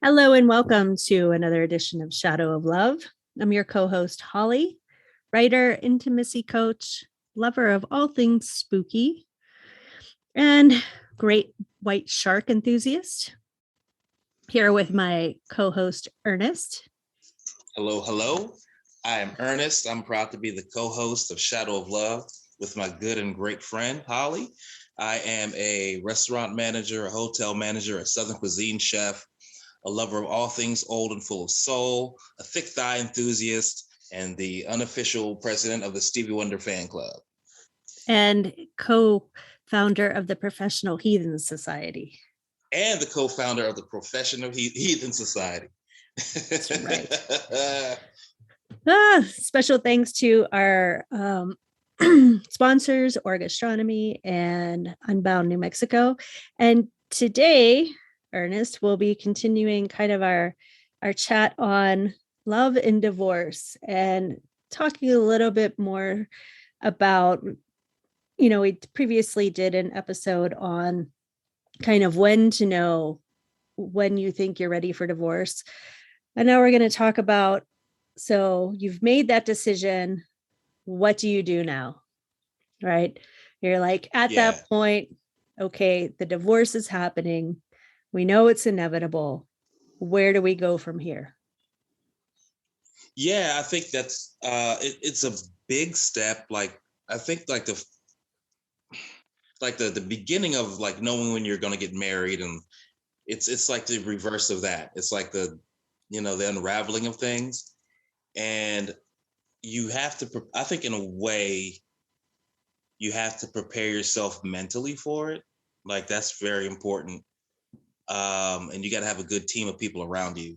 Hello and welcome to another edition of Shadow of Love. I'm your co-host, Holly, writer, intimacy coach, lover of all things spooky, and great white shark enthusiast. Here with my co-host, Ernest. Hello, hello. I am Ernest. I'm proud to be the co-host of Shadow of Love with my good and great friend, Holly. I am a restaurant manager, a hotel manager, a Southern cuisine chef, a lover of all things old and full of soul, a thick thigh enthusiast, and the unofficial president of the Stevie Wonder fan club. And co-founder of the Professional Heathen Society. And the co-founder of the Professional Heathen Society. That's right. Special thanks to our sponsors, Orgastronomy and Unbound New Mexico. And today, Ernest, will be continuing kind of our chat on love and divorce and talking a little bit more about, we previously did an episode on kind of when to know when you think you're ready for divorce. And now we're going to talk about, so you've made that decision. What do you do now? Right? You're like at that point, okay, the divorce is happening. We know it's inevitable. Where do we go from here? Yeah, I think that's it's a big step. Like I think like the beginning of like knowing when you're going to get married, and it's like the reverse of that. It's like the unraveling of things, and you have to, I think in a way, you have to prepare yourself mentally for it. Like that's very important. And you got to have a good team of people around you.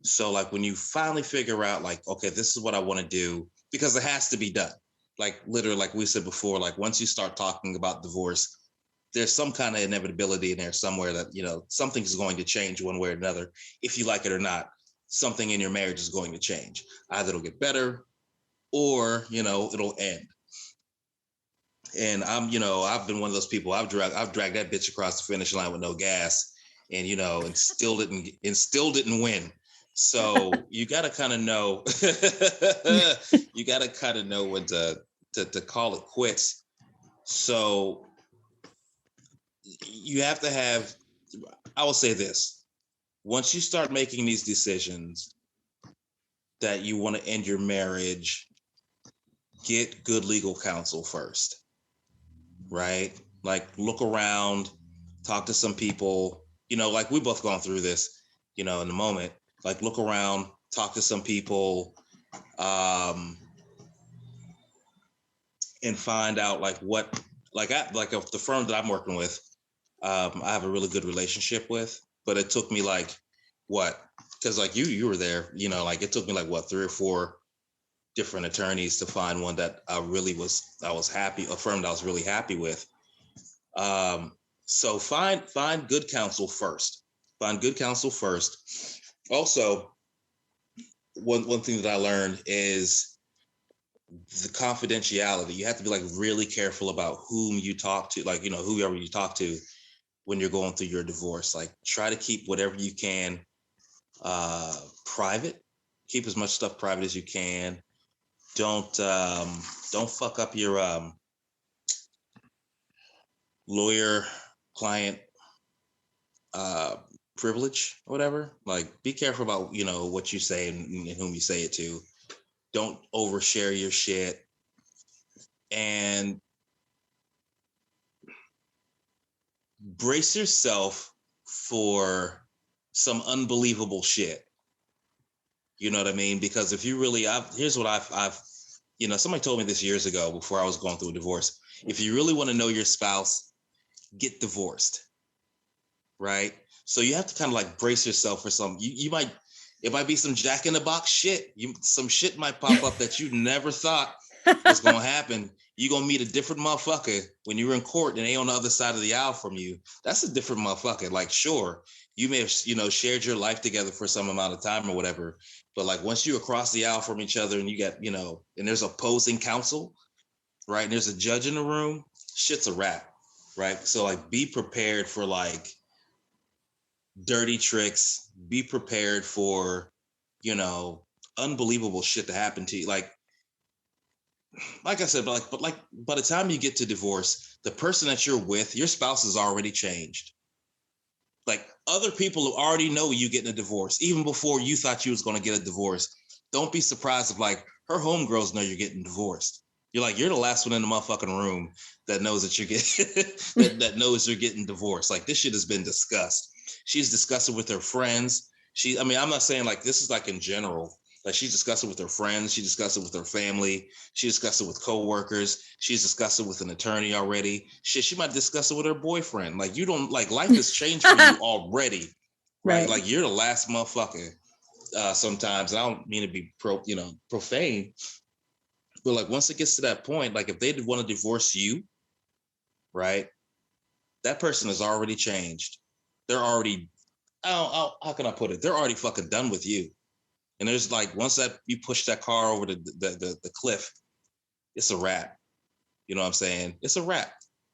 So like when you finally figure out like, okay, this is what I want to do, because it has to be done. Like literally, like we said before, like once you start talking about divorce, there's some kind of inevitability in there somewhere that, something's going to change one way or another. If you like it or not, something in your marriage is going to change. Either it'll get better or, it'll end. And I've been one of those people. I've dragged that bitch across the finish line with no gas, and and still didn't win. So you got to kind of know, you got to kind of know when to call it quits. So you have to have, I will say this, once you start making these decisions that you want to end your marriage, get good legal counsel first. Right? Like look around, talk to some people, like we both gone through this, in the moment, like look around, talk to some people, and find out like what, the firm that I'm working with, I have a really good relationship with, but it took me like what? Because like you were there, like it took me like what, 3 or 4 different attorneys to find one that I was happy, a firm that I was really happy with. So find good counsel first. Find good counsel first. Also, one thing that I learned is the confidentiality. You have to be like really careful about whom you talk to, like, whoever you talk to when you're going through your divorce. Like try to keep whatever you can private. Keep as much stuff private as you can. Don't fuck up your lawyer client privilege or whatever. Like be careful about what you say and whom you say it to. Don't overshare your shit, and brace yourself for some unbelievable shit. You know what I mean? Because if you really, here's what I've somebody told me this years ago before I was going through a divorce. If you really want to know your spouse, get divorced. Right? So you have to kind of like brace yourself for some, it might be some Jack in the Box shit. Some shit might pop up that you never thought was going to happen. You're going to meet a different motherfucker when you're in court and they on the other side of the aisle from you. That's a different motherfucker. Like, sure, you may have, shared your life together for some amount of time or whatever. But like once you're across the aisle from each other and you got, and there's opposing counsel, right? And there's a judge in the room, shit's a wrap, right? So like be prepared for like dirty tricks. Be prepared for, unbelievable shit to happen to you. Like I said, but by the time you get to divorce, the person that you're with, your spouse has already changed. Like other people who already know you getting a divorce, even before you thought you was going to get a divorce. Don't be surprised if like her homegirls know you're getting divorced. You're the last one in the motherfucking room that knows that you're getting that knows you're getting divorced. Like this shit has been discussed. She's discussing with her friends. I mean, I'm not saying like this is like in general. Like she's discussing with her friends, she discussed it with her family, she discussed it with coworkers, she's discussed it with an attorney already. Shit, she might discuss it with her boyfriend. Like you don't like life has changed for you already, right? Right. Like you're the last motherfucker. Sometimes, and I don't mean to be profane, but like once it gets to that point, like if they want to divorce you, right? That person has already changed. They're already, how can I put it? They're already fucking done with you. And there's like once that you push that car over the cliff, it's a wrap. You know what I'm saying? It's a wrap.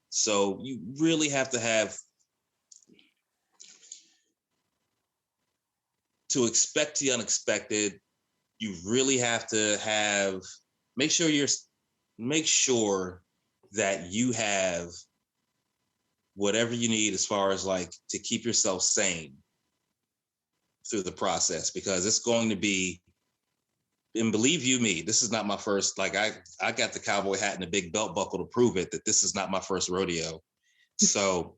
So you really have to have to expect the unexpected. You really have to have make sure you're make sure that you have whatever you need as far as like to keep yourself sane through the process because it's going to be, and believe you me, this is not my first, like I got the cowboy hat and the big belt buckle to prove it that this is not my first rodeo. So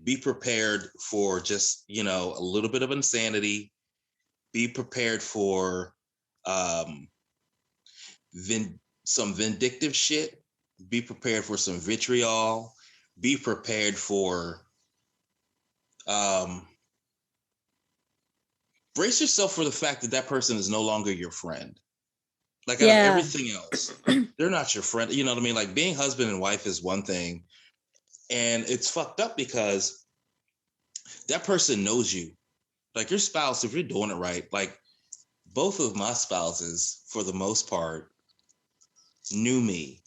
be prepared for just, a little bit of insanity. Be prepared for um some vindictive shit. Be prepared for some vitriol. Be prepared for um brace yourself for the fact that that person is no longer your friend. Like out of Yeah. everything else, they're not your friend. You know what I mean? Like being husband and wife is one thing, and it's fucked up because that person knows you. Like your spouse, if you're doing it right, like both of my spouses, for the most part, knew me,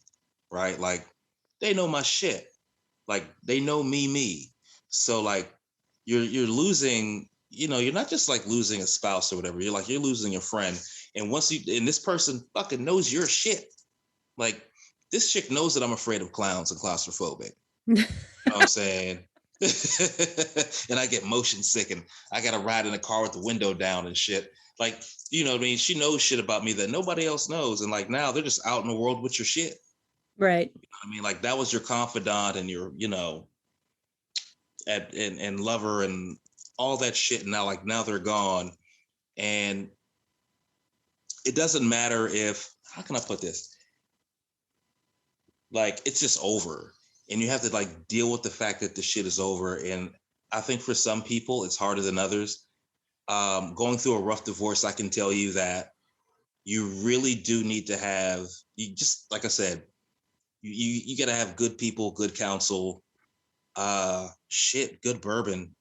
right? Like they know my shit. Like they know me. So like you're losing, you're not just like losing a spouse or whatever. You're losing a friend. And this person fucking knows your shit. Like this chick knows that I'm afraid of clowns and claustrophobic. You know what I'm saying? And I get motion sick and I gotta ride in a car with the window down and shit. Like, you know what I mean? She knows shit about me that nobody else knows. And like now they're just out in the world with your shit. Right. You know what I mean? Like that was your confidant and your, and lover and all that shit. And now they're gone. And it doesn't matter if, how can I put this? Like it's just over. And you have to like deal with the fact that the shit is over. And I think for some people it's harder than others. Going through a rough divorce, I can tell you that you really do need to have, you just like I said, you got to have good people, good counsel, good bourbon.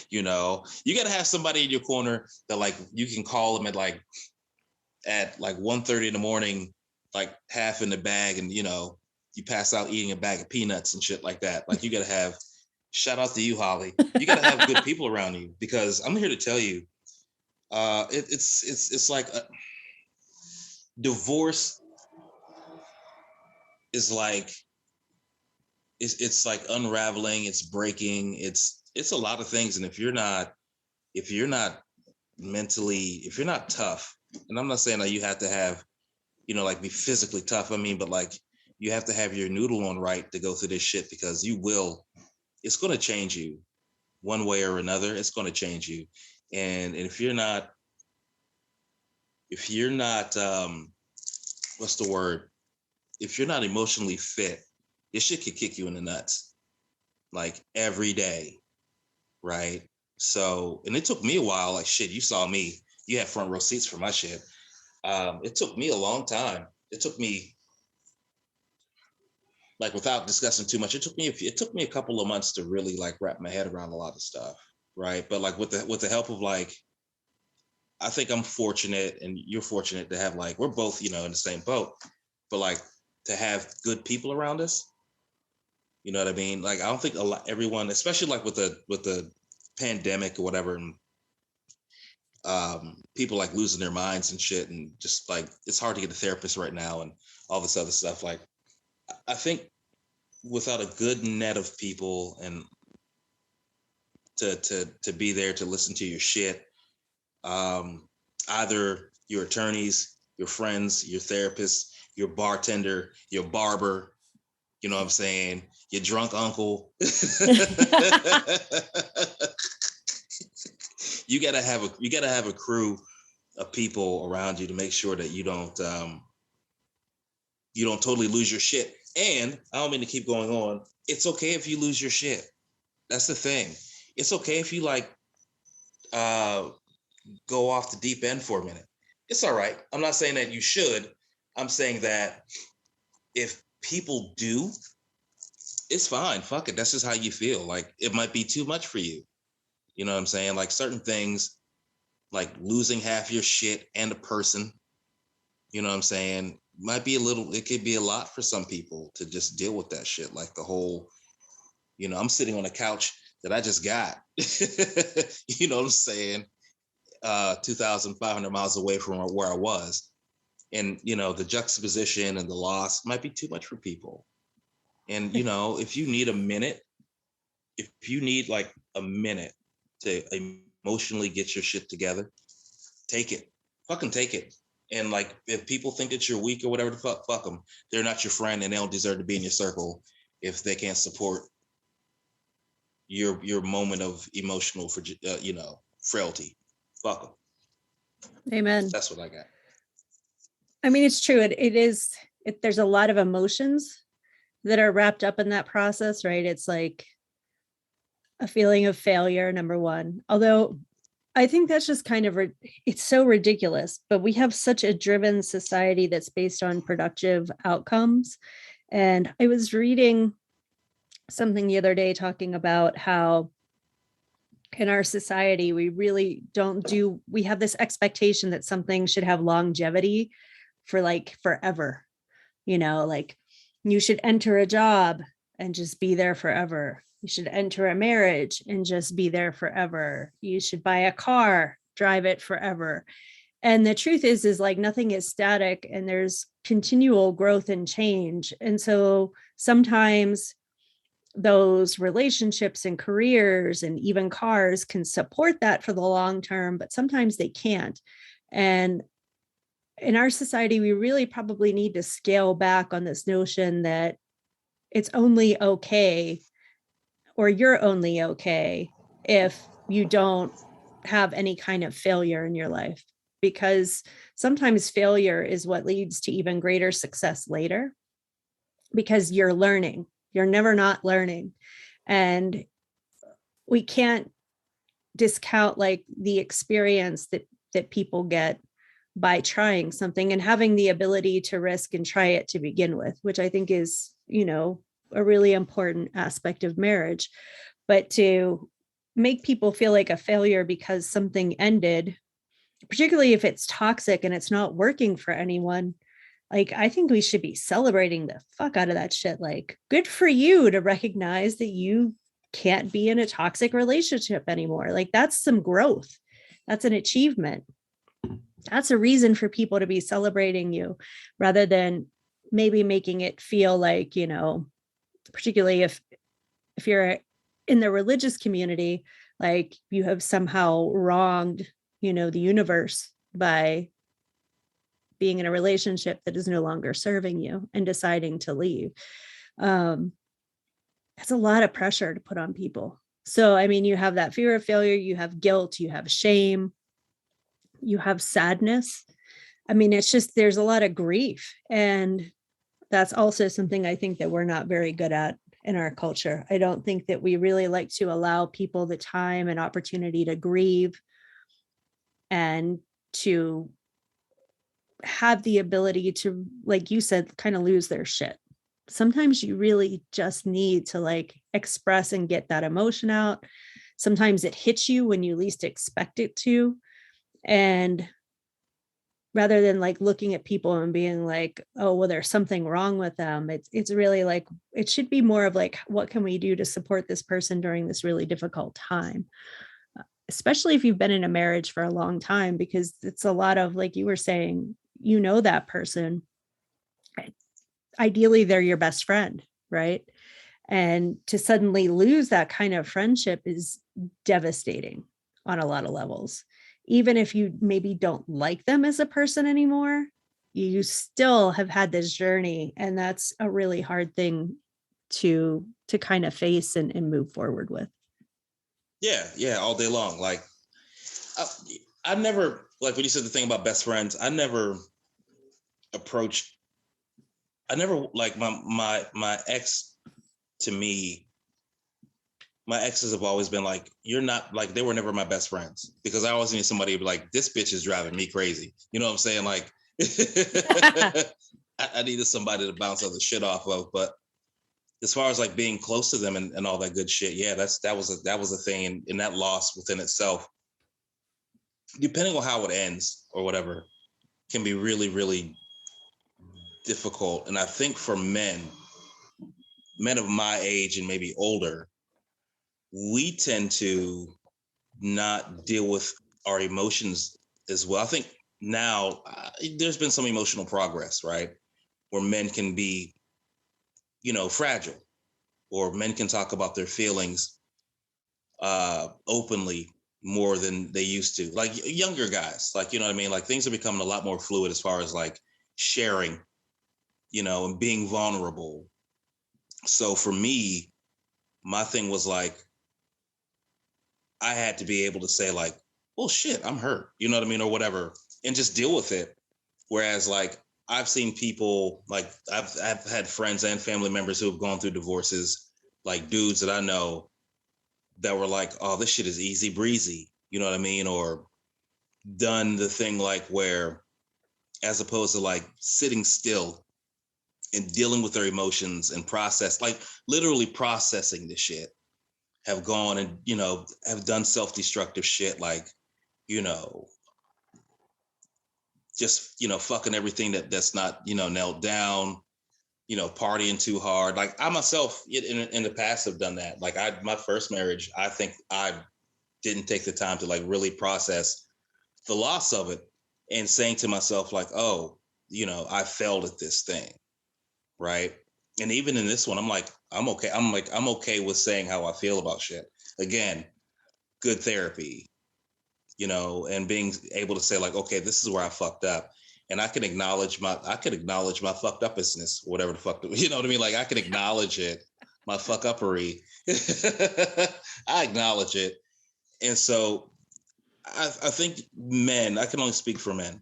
You got to have somebody in your corner that like you can call them at like 1:30 in the morning, like half in the bag, and you pass out eating a bag of peanuts and shit like that. Like you got to have. Shout out to you, Holly. You got to have good people around you because I'm here to tell you, it's like a divorce is like it's like unraveling, it's breaking, it's a lot of things, and if you're not mentally, if you're not tough, and I'm not saying that you have to have, like be physically tough. I mean, but like you have to have your noodle on right to go through this shit because it's going to change you one way or another. It's going to change you, and if you're not what's the word? If you're not emotionally fit, this shit could kick you in the nuts like every day, right? So, and it took me a while. Like shit, you saw me. You had front row seats for my shit. It took me a long time. It took me, like, without discussing too much, it took me a couple of months to really like wrap my head around a lot of stuff, right? But like with the help of like, I think I'm fortunate, and you're fortunate to have like we're both in the same boat, but like to have good people around us, You know what I mean? Like, I don't think everyone, especially like with the pandemic or whatever, and people like losing their minds and shit, and just like it's hard to get a therapist right now, and all this other stuff. Like, I think without a good net of people and to be there to listen to your shit, either your attorneys, your friends, your therapist, your bartender, your barber, you know what I'm saying, your drunk uncle. You gotta have a crew of people around you to make sure that you don't totally lose your shit. And I don't mean to keep going on. It's okay if you lose your shit. That's the thing. It's okay if you like go off the deep end for a minute. It's all right. I'm not saying that you should. I'm saying that if people do, it's fine. Fuck it. That's just how you feel. Like, it might be too much for you. You know what I'm saying? Like, certain things, like losing half your shit and a person, you know what I'm saying, might be it could be a lot for some people to just deal with that shit. Like, the whole, I'm sitting on a couch that I just got, you know what I'm saying, 2,500 miles away from where I was. And, the juxtaposition and the loss might be too much for people. And, if you need like a minute to emotionally get your shit together, take it. Fucking take it. And like, if people think that you're weak or whatever the fuck them. They're not your friend, and they don't deserve to be in your circle if they can't support your moment of emotional frailty. Fuck them. Amen. That's what I got. I mean, it's true. There's a lot of emotions that are wrapped up in that process, right? It's like a feeling of failure, number one. Although I think that's just kind of, it's so ridiculous, but we have such a driven society that's based on productive outcomes. And I was reading something the other day talking about how in our society, we really we have this expectation that something should have longevity for like forever, like you should enter a job and just be there forever. You should enter a marriage and just be there forever. You should buy a car, drive it forever. And the truth is like nothing is static, and there's continual growth and change. And so sometimes those relationships and careers and even cars can support that for the long term, but sometimes they can't. And in our society, we really probably need to scale back on this notion that it's only okay, or you're only okay, if you don't have any kind of failure in your life, because sometimes failure is what leads to even greater success later, because you're learning. You're never not learning. And we can't discount like the experience that people get by trying something and having the ability to risk and try it to begin with, which I think is, a really important aspect of marriage. But to make people feel like a failure because something ended, particularly if it's toxic and it's not working for anyone, like, I think we should be celebrating the fuck out of that shit. Like, good for you to recognize that you can't be in a toxic relationship anymore. Like, that's some growth. That's an achievement. That's a reason for people to be celebrating you, rather than maybe making it feel like, particularly if you're in the religious community, like you have somehow wronged, the universe by being in a relationship that is no longer serving you and deciding to leave. That's a lot of pressure to put on people. So, I mean, you have that fear of failure, you have guilt, you have shame, you have sadness. I mean, it's just, there's a lot of grief. And that's also something I think that we're not very good at in our culture. I don't think that we really like to allow people the time and opportunity to grieve and to have the ability to, like you said, kind of lose their shit. Sometimes you really just need to like express and get that emotion out. Sometimes it hits you when you least expect it to. And rather than like looking at people and being like, oh, well, there's something wrong with them. It's really like, it should be more of like, what can we do to support this person during this really difficult time? Especially if you've been in a marriage for a long time, because it's a lot of, like you were saying, you know, that person, ideally they're your best friend, right? And to suddenly lose that kind of friendship is devastating on a lot of levels. Even if you maybe don't like them as a person anymore, you still have had this journey, and that's a really hard thing to kind of face and move forward with. Yeah, all day long. Like I, I never, like when you said the thing about best friends, approached I never like my ex to me, my exes have always been like, you're not like, they were never my best friends because I always need somebody to be like, this bitch is driving me crazy. You know what I'm saying? Like I needed somebody to bounce other shit off of. But as far as like being close to them and all that good shit, yeah, that was a thing. And that loss within itself, depending on how it ends or whatever, can be really, really difficult. And I think for men of my age and maybe older, we tend to not deal with our emotions as well. I think now there's been some emotional progress, right? Where men can be, fragile, or men can talk about their feelings openly more than they used to. Like younger guys, like, you know what I mean? Like things are becoming a lot more fluid as far as like sharing, and being vulnerable. So for me, my thing was like, I had to be able to say like, well, shit, I'm hurt, you know what I mean, or whatever, and just deal with it. Whereas like I've seen people like I've had friends and family members who have gone through divorces, like dudes that I know that were like, oh, this shit is easy breezy, you know what I mean, or done the thing like where, as opposed to like sitting still and dealing with their emotions and process, like literally processing the shit, have gone and have done self-destructive shit like you know just fucking everything that's not nailed down, partying too hard. Like I myself in the past have done that. Like my first marriage, I think I didn't take the time to like really process the loss of it, and saying to myself like, oh, I failed at this thing, right? And even in this one, I'm like, I'm okay. I'm okay with saying how I feel about shit. Again, good therapy, and being able to say like, okay, this is where I fucked up. And I can acknowledge my fucked upness, whatever the fuck, you know what I mean? Like I can acknowledge it, my fuck uppery. I acknowledge it. And so I think men, I can only speak for men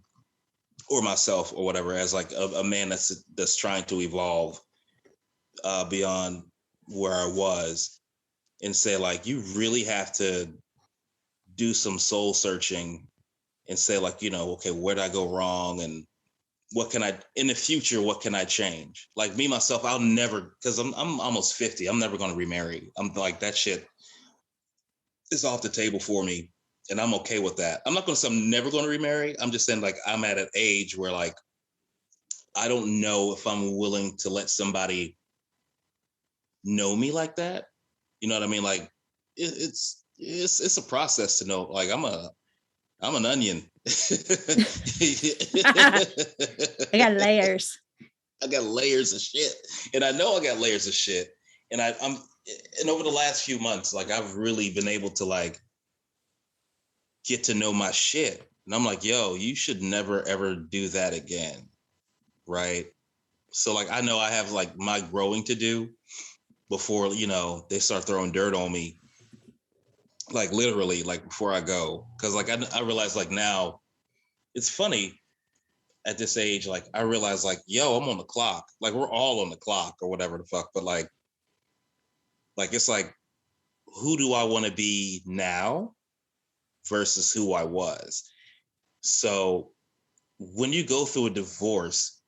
or myself or whatever, as like a man that's trying to evolve beyond where I was, and say like, you really have to do some soul searching and say like, okay, where did I go wrong, and what can I in the future, what can I change? Like me myself, I'll never, because I'm almost 50, I'm never going to remarry. I'm like, that shit is off the table for me, and I'm okay with that. I'm not going to say I'm never going to remarry. I'm just saying like, I'm at an age where like, I don't know if I'm willing to let somebody know me like that. You know what I mean? Like it's a process to know. Like I'm an onion. I got layers. I got layers of shit, and I know I got layers of shit. And and over the last few months, like I've really been able to like get to know my shit. And I'm like, yo, you should never ever do that again, right? So like I know I have like my growing to do before they start throwing dirt on me, like literally, like before I go, because like I realize like now it's funny at this age, like I realize like, yo, I'm on the clock. Like we're all on the clock or whatever the fuck. But like it's like, who do I want to be now versus who I was? So when you go through a divorce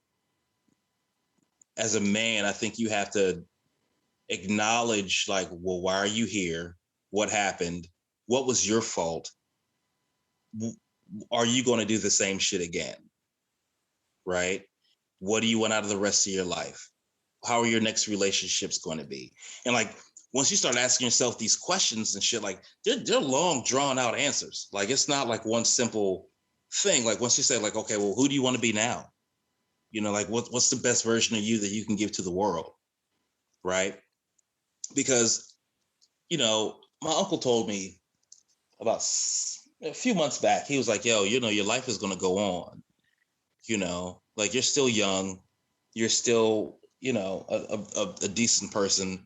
as a man, I think you have to acknowledge like, well, why are you here? What happened? What was your fault? Are you going to do the same shit again? right? What do you want out of the rest of your life? How are your next relationships going to be? And like, once you start asking yourself these questions and shit, like they're long drawn out answers. Like, it's not like one simple thing. Like, once you say like, okay, well, who do you want to be now? You know, like what's the best version of you that you can give to the world? Right. Because, you know, my uncle told me about a few months back, he was like, yo, you know, your life is going to go on, you know, like you're still young, you're still, you know, a decent person,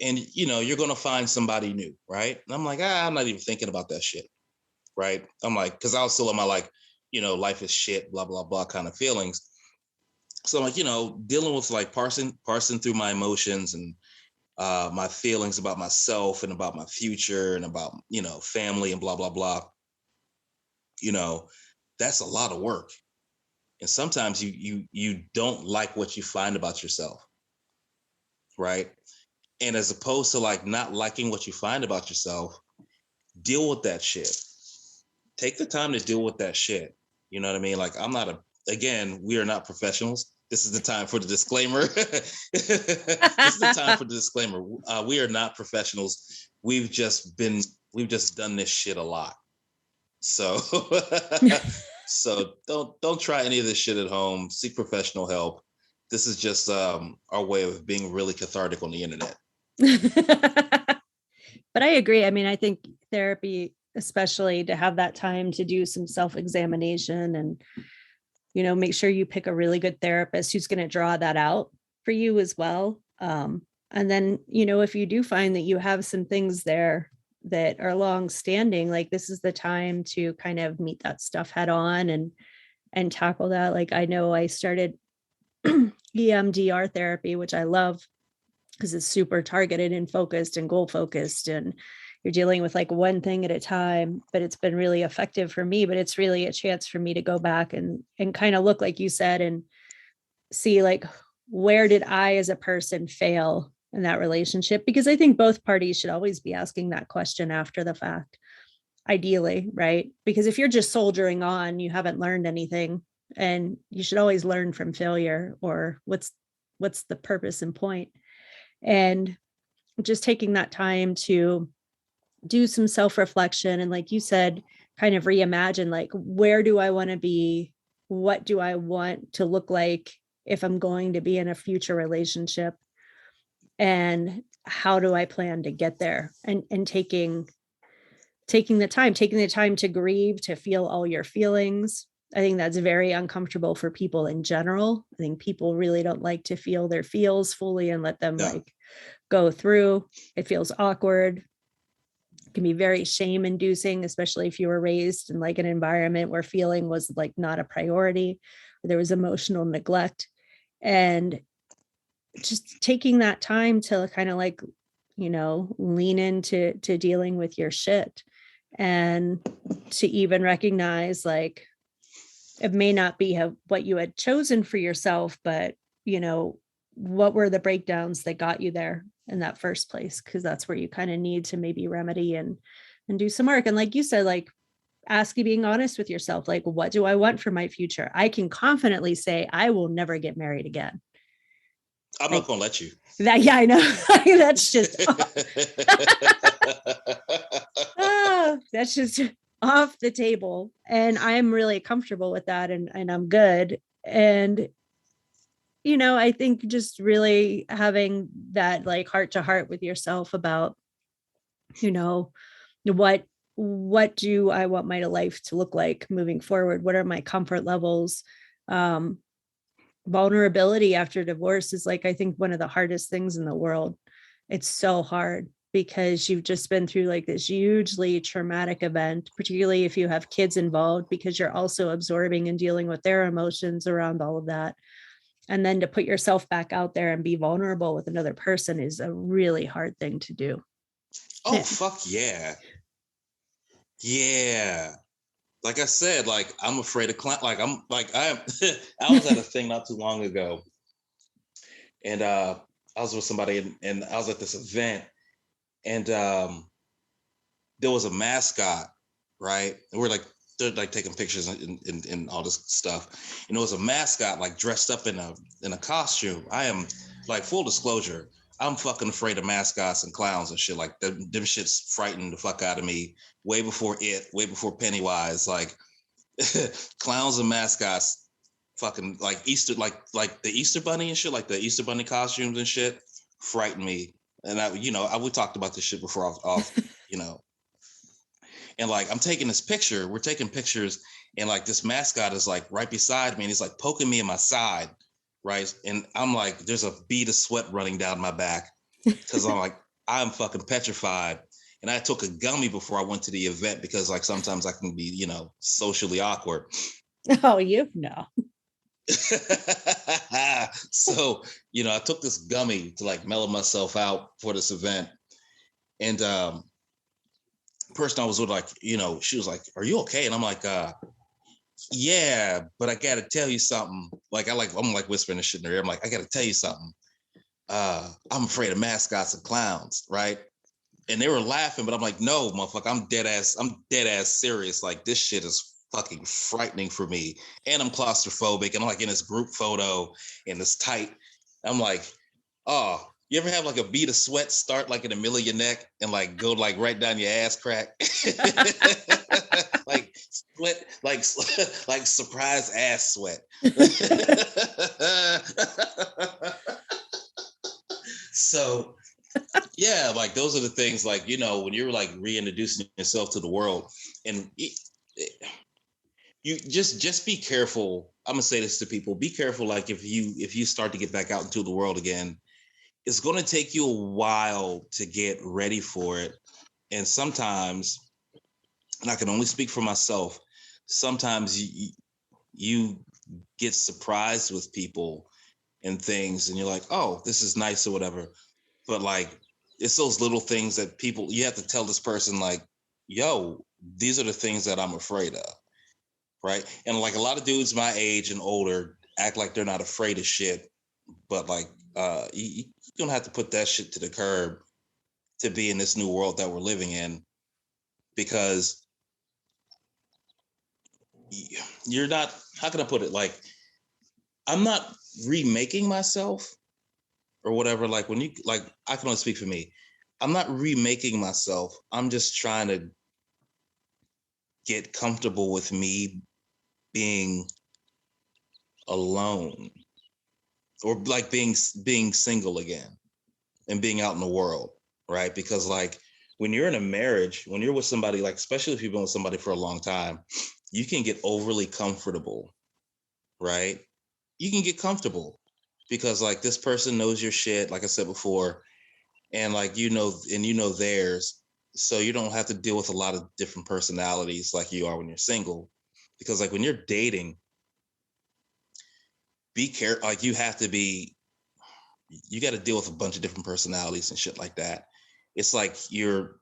and, you know, you're going to find somebody new. Right. And I'm like, I'm not even thinking about that shit. Right. I'm like, because I was still in my, like, you know, life is shit, blah, blah, blah kind of feelings. So I'm like, you know, dealing with like parsing through my emotions and my feelings about myself and about my future and about, you know, family and blah, blah, blah. You know, that's a lot of work. And sometimes you don't like what you find about yourself. Right. And as opposed to like not liking what you find about yourself, deal with that shit. Take the time to deal with that shit. You know what I mean? Like, again, we are not professionals. This is the time for the disclaimer. This is the time for the disclaimer. We are not professionals. We've just done this shit a lot. So, so don't try any of this shit at home. Seek professional help. This is just our way of being really cathartic on the internet. But I agree. I mean, I think therapy, especially to have that time to do some self-examination and, you know, make sure you pick a really good therapist who's going to draw that out for you as well. And then, you know, if you do find that you have some things there that are long standing, like this is the time to kind of meet that stuff head on and tackle that. Like I know I started EMDR therapy, which I love because it's super targeted and focused and goal focused, and you're dealing with like one thing at a time, but it's been really effective for me. But it's really a chance for me to go back and kind of look, like you said, and see like, where did I as a person fail in that relationship? Because I think both parties should always be asking that question after the fact, ideally, right? Because if you're just soldiering on, you haven't learned anything, and you should always learn from failure, or what's the purpose and point. And just taking that time to do some self-reflection and, like you said, kind of reimagine, like, where do I want to be? What do I want to look like if I'm going to be in a future relationship? And how do I plan to get there? And taking the time to grieve, to feel all your feelings. I think that's very uncomfortable for people in general. I think people really don't like to feel their feels fully and let them Yeah. like go through. It feels awkward. It can be very shame inducing, especially if you were raised in like an environment where feeling was like not a priority, or there was emotional neglect. And just taking that time to kind of like, you know, lean into dealing with your shit, and to even recognize like it may not be what you had chosen for yourself, but you know, what were the breakdowns that got you there in that first place? Because that's where you kind of need to maybe remedy and do some work. And like you said, like asking, being honest with yourself, like, what do I want for my future? I can confidently say I will never get married again. I'm Like not gonna let you. that, yeah, I know. That's just that's just off the table. And I'm really comfortable with that, and I'm good. And you know, I think just really having that like heart to heart with yourself about, you know, what what do I want my life to look like moving forward? What are my comfort levels? Um, Vulnerability after divorce is like, I think, one of the hardest things in the world. It's so hard because you've just been through like this hugely traumatic event, particularly if you have kids involved, because you're also absorbing and dealing with their emotions around all of that. And then to put yourself back out there and be vulnerable with another person is a really hard thing to do. Oh, fuck yeah. Yeah. Like I said, like I'm afraid of like I'm like I was at a thing not too long ago, and I was with somebody, and I was at this event, and there was a mascot, right? And we're like they're like taking pictures and all this stuff. And it was a mascot like dressed up in a costume. I am like, full disclosure, I'm fucking afraid of mascots and clowns and shit. Like them shits frightened the fuck out of me way before Pennywise. Like clowns and mascots, fucking like Easter, like the Easter Bunny and shit, like the Easter Bunny costumes and shit, frighten me. And we talked about this shit before off, and like I'm taking this picture, we're taking pictures, and like this mascot is like right beside me, and he's like poking me in my side, right? And I'm like, there's a bead of sweat running down my back because I'm fucking petrified. And I took a gummy before I went to the event because like sometimes I can be, socially awkward. Oh, you know. So, I took this gummy to like mellow myself out for this event. And person I was with, like, she was like, "Are you okay?" And I'm like, yeah, but I gotta tell you something. Like I'm like whispering this shit in her ear. I'm like, I gotta tell you something. I'm afraid of mascots and clowns, right? And they were laughing, but I'm like, no, motherfucker, I'm dead ass serious. Like this shit is fucking frightening for me. And I'm claustrophobic, and I'm like in this group photo and it's tight. I'm like, oh, you ever have like a bead of sweat start like in the middle of your neck and like go like right down your ass crack? Like sweat, like surprise ass sweat. So yeah, like those are the things, like, when you're like reintroducing yourself to the world, and you just be careful. I'm gonna say this to people: be careful. Like if you start to get back out into the world again, it's going to take you a while to get ready for it. And sometimes, and I can only speak for myself, sometimes you get surprised with people and things, and you're like, oh, this is nice or whatever. But like, it's those little things that you have to tell this person, like, yo, these are the things that I'm afraid of. Right. And like a lot of dudes my age and older act like they're not afraid of shit. But like, you're going to have to put that shit to the curb to be in this new world that we're living in, because you're not, how can I put it? Like, I'm not remaking myself or whatever. Like when like, I can only speak for me. I'm not remaking myself. I'm just trying to get comfortable with me being alone, or like being single again and being out in the world, right? Because like when you're in a marriage, when you're with somebody, like especially if you've been with somebody for a long time, you can get overly comfortable, right? You can get comfortable because like this person knows your shit, like I said before, and like theirs, so you don't have to deal with a lot of different personalities like you are when you're single. Because like when you're dating, be careful. Like you got to deal with a bunch of different personalities and shit like that. It's like you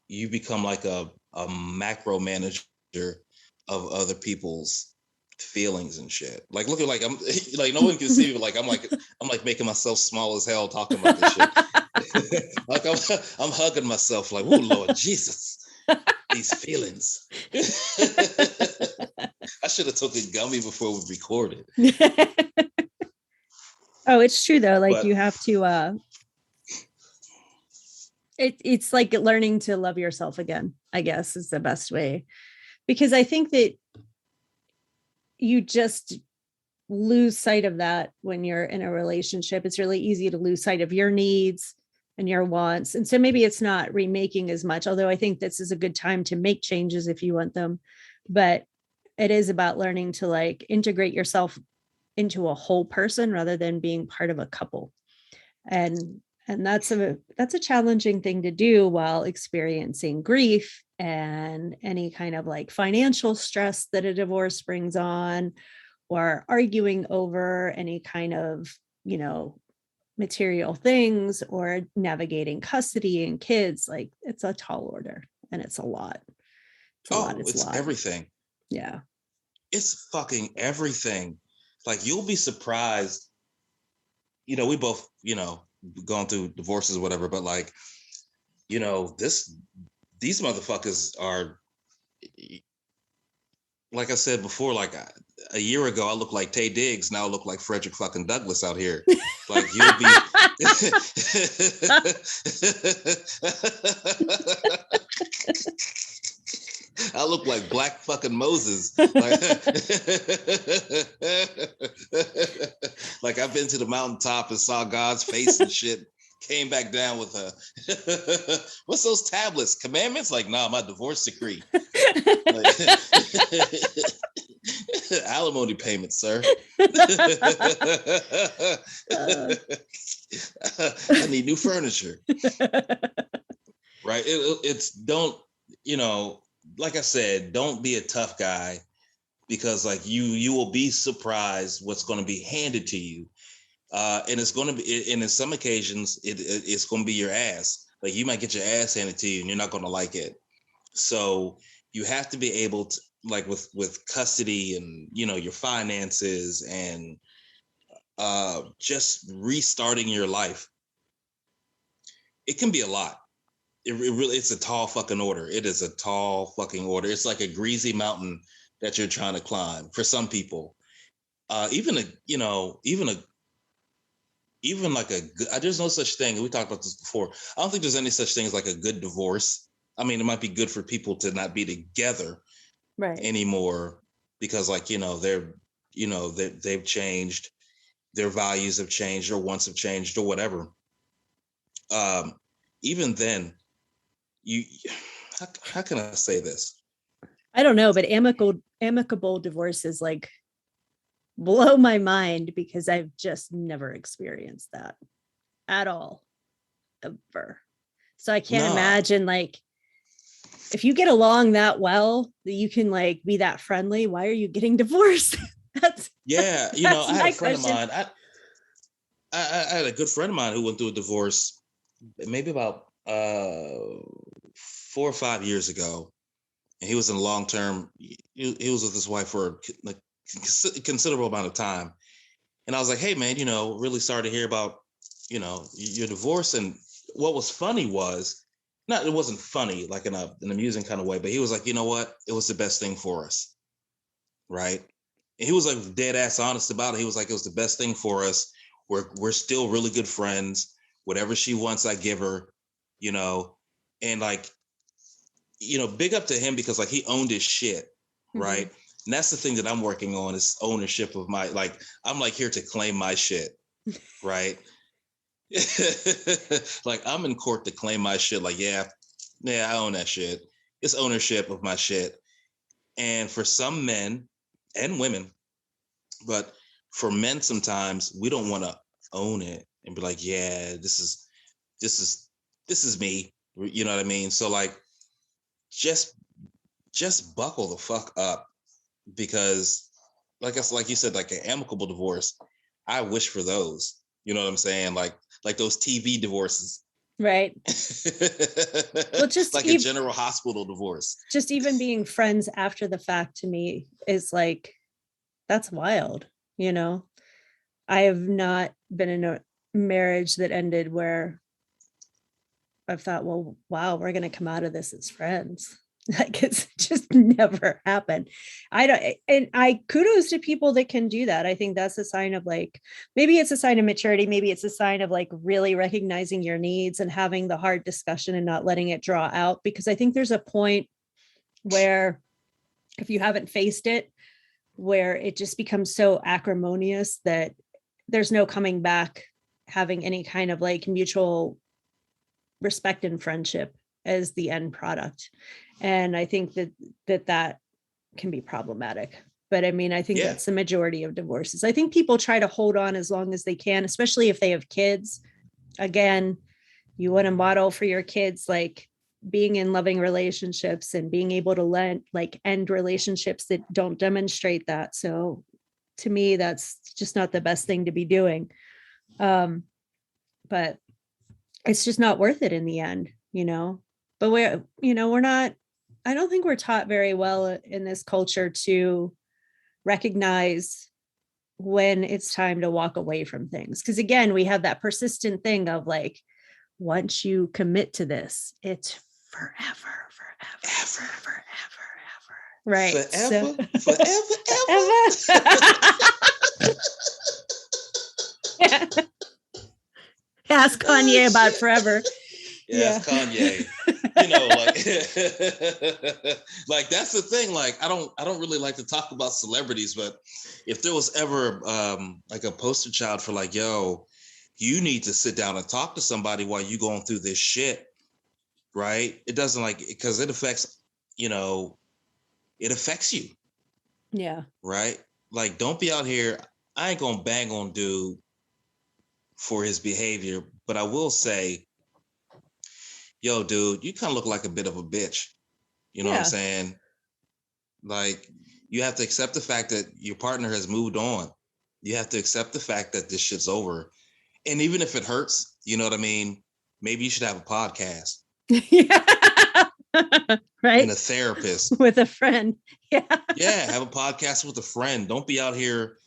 become like a macro manager of other people's feelings and shit. Like look at, like I'm like no one can see me, but like I'm like making myself small as hell talking about this shit. Like I'm hugging myself like, oh Lord Jesus, these feelings. I should have took a gummy before we recorded. Oh, it's true though. Like But you have to it's like learning to love yourself again, I guess is the best way. Because I think that you just lose sight of that when you're in a relationship. It's really easy to lose sight of your needs and your wants. And so maybe it's not remaking as much, although I think this is a good time to make changes if you want them. But it is about learning to like integrate yourself into a whole person rather than being part of a couple. And that's a challenging thing to do while experiencing grief and any kind of like financial stress that a divorce brings on, or arguing over any kind of, material things, or navigating custody and kids. Like it's a tall order and it's a lot. It's a it's lot. everything. Yeah. It's fucking everything. Like you'll be surprised. We both, gone through divorces or whatever, but like, these motherfuckers are, like I said before, like a year ago, I looked like Tay Diggs. Now I look like Frederick fucking Douglass out here. Like you'll be. I look like Black fucking Moses. Like, like I've been to the mountaintop and saw God's face and shit. Came back down with what's those tablets? Commandments? Like, nah, my divorce decree. Like, alimony payment, sir. I need new furniture. Right? It's don't, like I said, don't be a tough guy, because like you will be surprised what's going to be handed to you. And it's going to be, and in some occasions, it's going to be your ass. Like you might get your ass handed to you and you're not going to like it. So you have to be able to, like with custody and, your finances and just restarting your life. It can be a lot. It really, it's a tall fucking order. It is a tall fucking order. It's like a greasy mountain that you're trying to climb for some people. Even like there's no such thing. We talked about this before. I don't think there's any such thing as like a good divorce. I mean, it might be good for people to not be together right anymore because like, they've changed, their values have changed, or wants have changed, or whatever. Even then, how can I say this? I don't know, but amicable divorces like blow my mind because I've just never experienced that at all, ever. So I can't imagine, like, if you get along that well, that you can like be that friendly, why are you getting divorced? That's I had a friend of mine. I had a good friend of mine who went through a divorce maybe about 4 or 5 years ago, and he was in long-term. He was with his wife for like a considerable amount of time, and I was like, "Hey, man, really sorry to hear about your divorce." And what was funny was, it wasn't funny like in an amusing kind of way, but he was like, "You know what? It was the best thing for us, right?" And he was like dead ass honest about it. He was like, "It was the best thing for us. We're still really good friends. Whatever she wants, I give her, and like, big up to him because like he owned his shit, right?" Mm-hmm. And that's the thing that I'm working on is ownership of my, like, I'm like here to claim my shit, right? Like I'm in court to claim my shit. Like, yeah, I own that shit. It's ownership of my shit. And for some men and women, but for men, sometimes we don't want to own it and be like, yeah, this is me. You know what I mean? So like, just buckle the fuck up, because like you said, like an amicable divorce, I wish for those. You know what I'm saying? Like those TV divorces. Right. Well, just like a general hospital divorce. Just even being friends after the fact to me is like, that's wild. I have not been in a marriage that ended where I've thought, well, wow, we're going to come out of this as friends. Like it's just never happened. I kudos to people that can do that. I think that's a sign of like, maybe it's a sign of maturity. Maybe it's a sign of like really recognizing your needs and having the hard discussion and not letting it draw out. Because I think there's a point where if you haven't faced it, where it just becomes so acrimonious that there's no coming back, having any kind of like mutual respect and friendship as the end product. And I think that can be problematic. But I mean, I think that's the majority of divorces. I think people try to hold on as long as they can, especially if they have kids. Again, you want to model for your kids, like being in loving relationships and being able to end relationships that don't demonstrate that. So to me, that's just not the best thing to be doing. But it's just not worth it in the end, but we're not, I don't think we're taught very well in this culture to recognize when it's time to walk away from things. Because again, we have that persistent thing of like, once you commit to this, it's forever. Right. So Forever, forever, Emma. Ask Oh Kanye about shit. forever. Yeah, Yeah. it's Kanye. You know, like like that's the thing. Like I don't really like to talk about celebrities, but if there was ever like a poster child for like, yo, you need to sit down and talk to somebody while you going through this shit, right? It doesn't like because it affects, you know, it affects you, Yeah. right? Like don't be out here. I ain't gonna bang on dude for his behavior, but I will say, yo, dude, you kind of look like a bit of a bitch. You know what I'm Yeah. saying? Like, you have to accept the fact that your partner has moved on. You have to accept the fact that this shit's over. And even if it hurts, you know what I mean? Maybe you should have a podcast Yeah. and Right. a therapist. With a friend. Yeah. Yeah, have a podcast with a friend. Don't be out here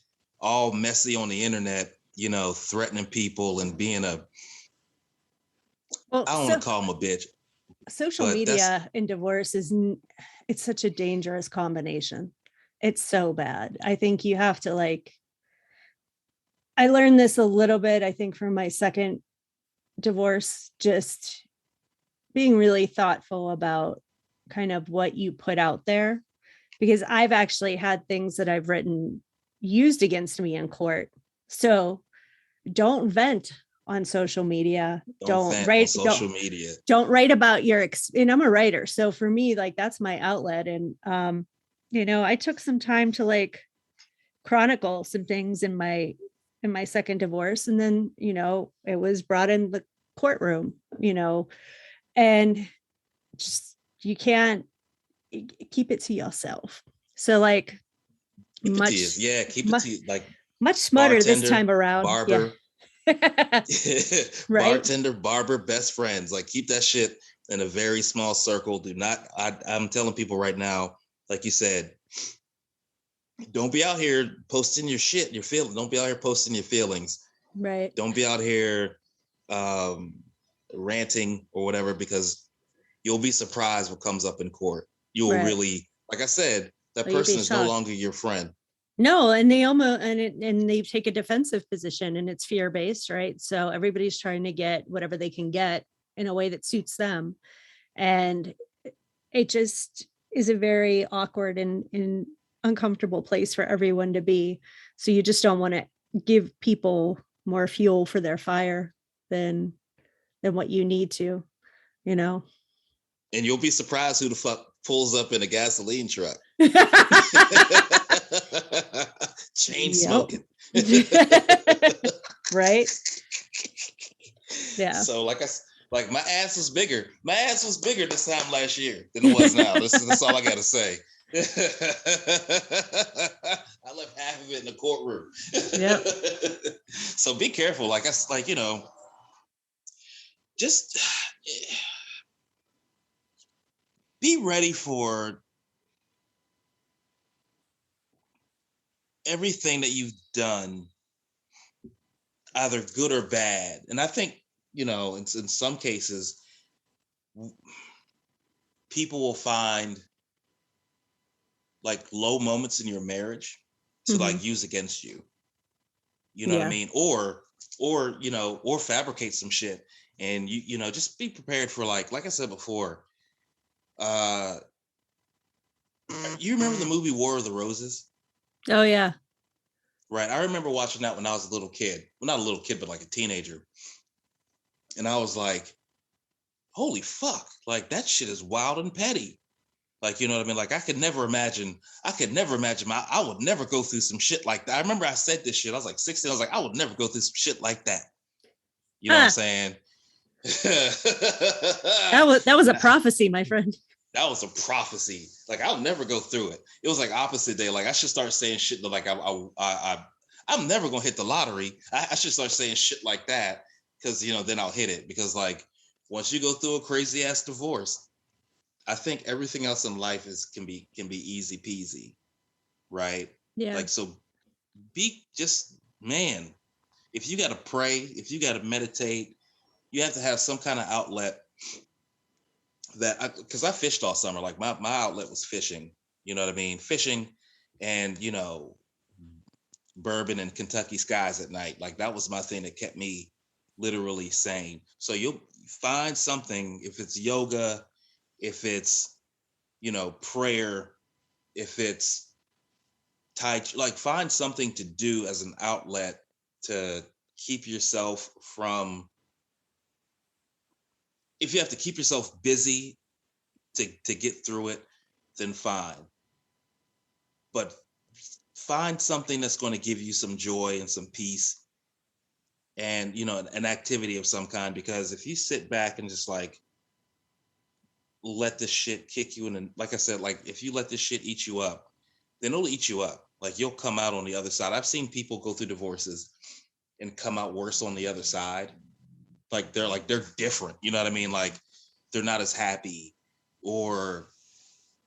all messy on the internet, you know, threatening people and being a, Well, I don't want so to call them a bitch, social but that's, media and divorce it's such a dangerous combination. It's so bad. I think you have to like I learned this a little bit, I think, from my second divorce, just being really thoughtful about kind of what you put out there. Because I've actually had things that I've written used against me in court. So don't vent on social media. don't vent on social media. Don't write about and I'm a writer. So for me, like that's my outlet. And I took some time to like chronicle some things in my second divorce, and then it was brought in the courtroom, and just you can't keep it to yourself. So like Keep it to you. much Yeah, keep it much, to you. Like much smarter this bartender, time around. Yeah. barber, Right. bartender, barber, best friends. Like keep that shit in a very small circle. Do not. I'm telling people right now, like you said, don't be out here posting your shit, your feelings. Don't be out here posting your feelings. Right. Don't be out here um, ranting or whatever because you'll be surprised what comes up in court. You will Right. really, like I said, that Well, you'd be person is no shocked. longer your friend. No, and they almost and they take a defensive position, and it's fear based, right? So everybody's trying to get whatever they can get in a way that suits them, and it just is a very awkward and uncomfortable place for everyone to be. So you just don't want to give people more fuel for their fire than what you need to, you know. And you'll be surprised who the fuck pulls up in a gasoline truck. Chain Yep. smoking. Right. Yeah. So like my ass was bigger. My ass was bigger this time last year than it was now. That's all I gotta say. I left half of it in the courtroom. Yep. So be careful. Like just be ready for everything that you've done, either good or bad. And I think, in some cases, people will find like low moments in your marriage to Mm-hmm. like use against you. You know what I Yeah. mean? Or fabricate some shit. And just be prepared for like I said before, uh you remember the movie War of the Roses? Oh yeah. Right. I remember watching that when I was a little kid. Well, not a little kid, but like a teenager. And I was like, holy fuck, like that shit is wild and petty. Like, you know what I mean? Like I could never imagine I would never go through some shit like that. I remember I said this shit. I was like 16. I was like, I would never go through some shit like that. You know what I'm Huh. saying? That was a prophecy, my friend. That was a prophecy. Like I'll never go through it. It was like opposite day. Like I should start saying shit that like I'm never gonna hit the lottery. I should start saying shit like that because then I'll hit it. Because like once you go through a crazy ass divorce, I think everything else in life can be easy peasy, right? Yeah. Like so, man. If you got to pray, if you got to meditate, you have to have some kind of outlet because I fished all summer. Like my outlet was fishing. You know what I mean? Fishing and, bourbon and Kentucky skies at night. Like that was my thing that kept me literally sane. So you'll find something, if it's yoga, if it's, prayer, if it's like find something to do as an outlet to keep yourself from, if you have to keep yourself busy to get through it, then fine. But find something that's going to give you some joy and some peace and, an activity of some kind. Because if you sit back and just like let this shit kick you in, and like I said, like if you let this shit eat you up, then it'll eat you up. Like you'll come out on the other side. I've seen people go through divorces and come out worse on the other side. Like they're different. You know what I mean? Like they're not as happy, or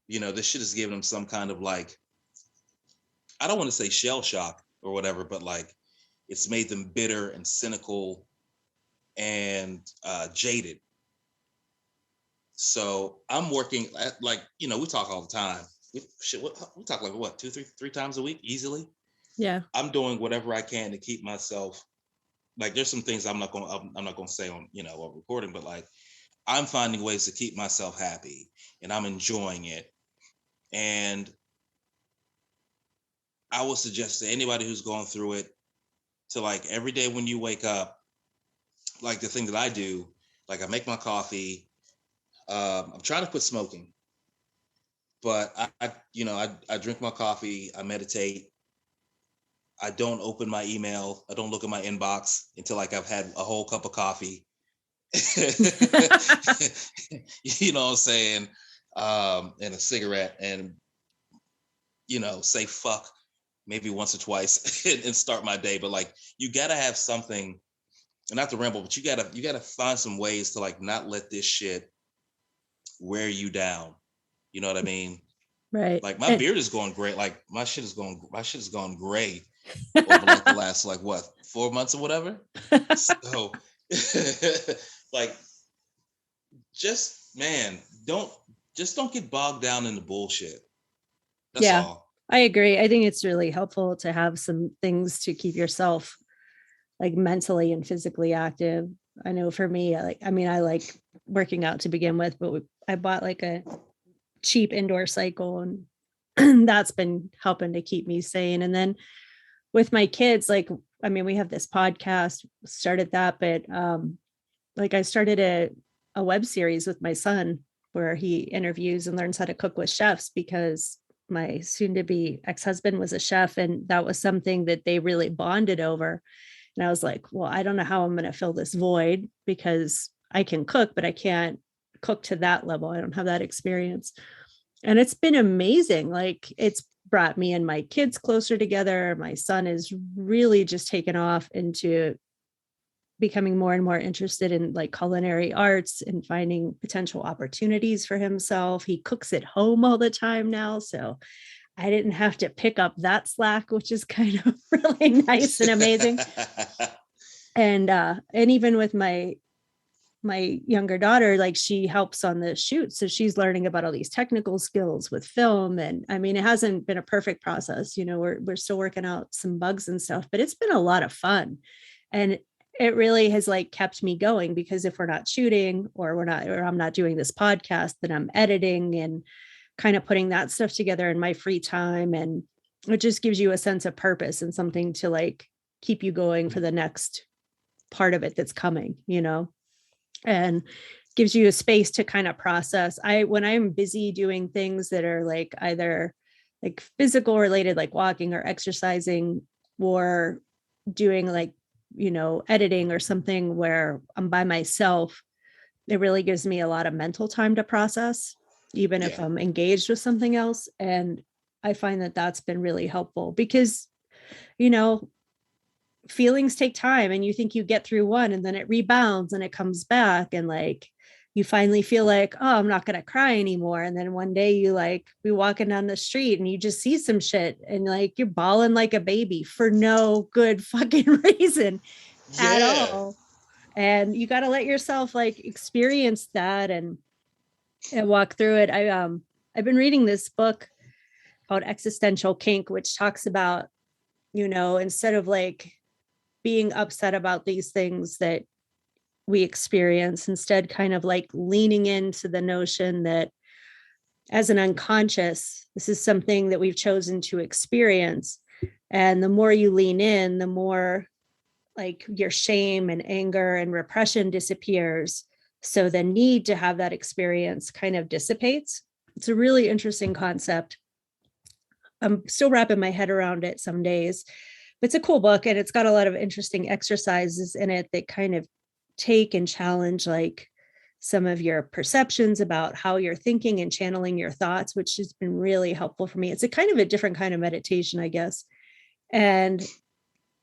this shit is giving them some kind of like, I don't want to say shell shock or whatever, but like it's made them bitter and cynical and jaded. So I'm working at, like, we talk all the time. We talk like what, three times a week easily. Yeah. I'm doing whatever I can to keep myself, like there's some things I'm not going to say on, on recording, but like I'm finding ways to keep myself happy and I'm enjoying it. And I would suggest to anybody who's going through it to, like, every day when you wake up, like the thing that I do, like I make my coffee. I'm trying to quit smoking, but I drink my coffee. I meditate. I don't open my email. I don't look at my inbox until like I've had a whole cup of coffee. You know what I'm saying? And a cigarette, and say fuck maybe once or twice and start my day. But like you gotta have something, and not to ramble, but you gotta find some ways to like not let this shit wear you down. You know what I mean? Right. Like my beard is going great. Like my shit is going gray over like the last like what 4 months or whatever. So like just man, don't get bogged down in the bullshit. That's Yeah, all. I agree. I think it's really helpful to have some things to keep yourself like mentally and physically active. I know for me, I like working out to begin with, but I bought like a cheap indoor cycle, and that's been helping to keep me sane. And then with my kids, like, we have this podcast, started that, but like I started a web series with my son where he interviews and learns how to cook with chefs, because my soon to be ex-husband was a chef, and that was something that they really bonded over. And I was like, well, I don't know how I'm going to fill this void, because I can cook, but I can't cook to that level. I don't have that experience. And it's been amazing. Like it's brought me and my kids closer together. My son is really just taken off into becoming more and more interested in like culinary arts and finding potential opportunities for himself. He cooks at home all the time now. So I didn't have to pick up that slack, which is kind of really nice and amazing. And even with my younger daughter, like she helps on the shoot. So she's learning about all these technical skills with film. And it hasn't been a perfect process. We're still working out some bugs and stuff, but it's been a lot of fun. And it really has like kept me going, because if we're not shooting or I'm not doing this podcast, then I'm editing and kind of putting that stuff together in my free time. And it just gives you a sense of purpose and something to like keep you going for the next part of it that's coming, and gives you a space to kind of process. When I'm busy doing things that are like either like physical related, like walking or exercising, or doing like, editing or something where I'm by myself, it really gives me a lot of mental time to process, even if Yeah. I'm engaged with something else. And I find that that's been really helpful, because, you know, feelings take time, and you think you get through one and then it rebounds and it comes back, and like you finally feel like, oh, I'm not going to cry anymore. And then one day you like be walking down the street and you just see some shit and like you're bawling like a baby for no good fucking reason at Yeah. all. And you got to let yourself like experience that and walk through it. I've been reading this book. called Existential Kink, which talks about, instead of like being upset about these things that we experience, instead kind of like leaning into the notion that as an unconscious, this is something that we've chosen to experience. And the more you lean in, the more like your shame and anger and repression disappears. So the need to have that experience kind of dissipates. It's a really interesting concept. I'm still wrapping my head around it some days. But it's a cool book, and it's got a lot of interesting exercises in it that kind of take and challenge like some of your perceptions about how you're thinking and channeling your thoughts, which has been really helpful for me. It's a kind of a different kind of meditation, I guess. And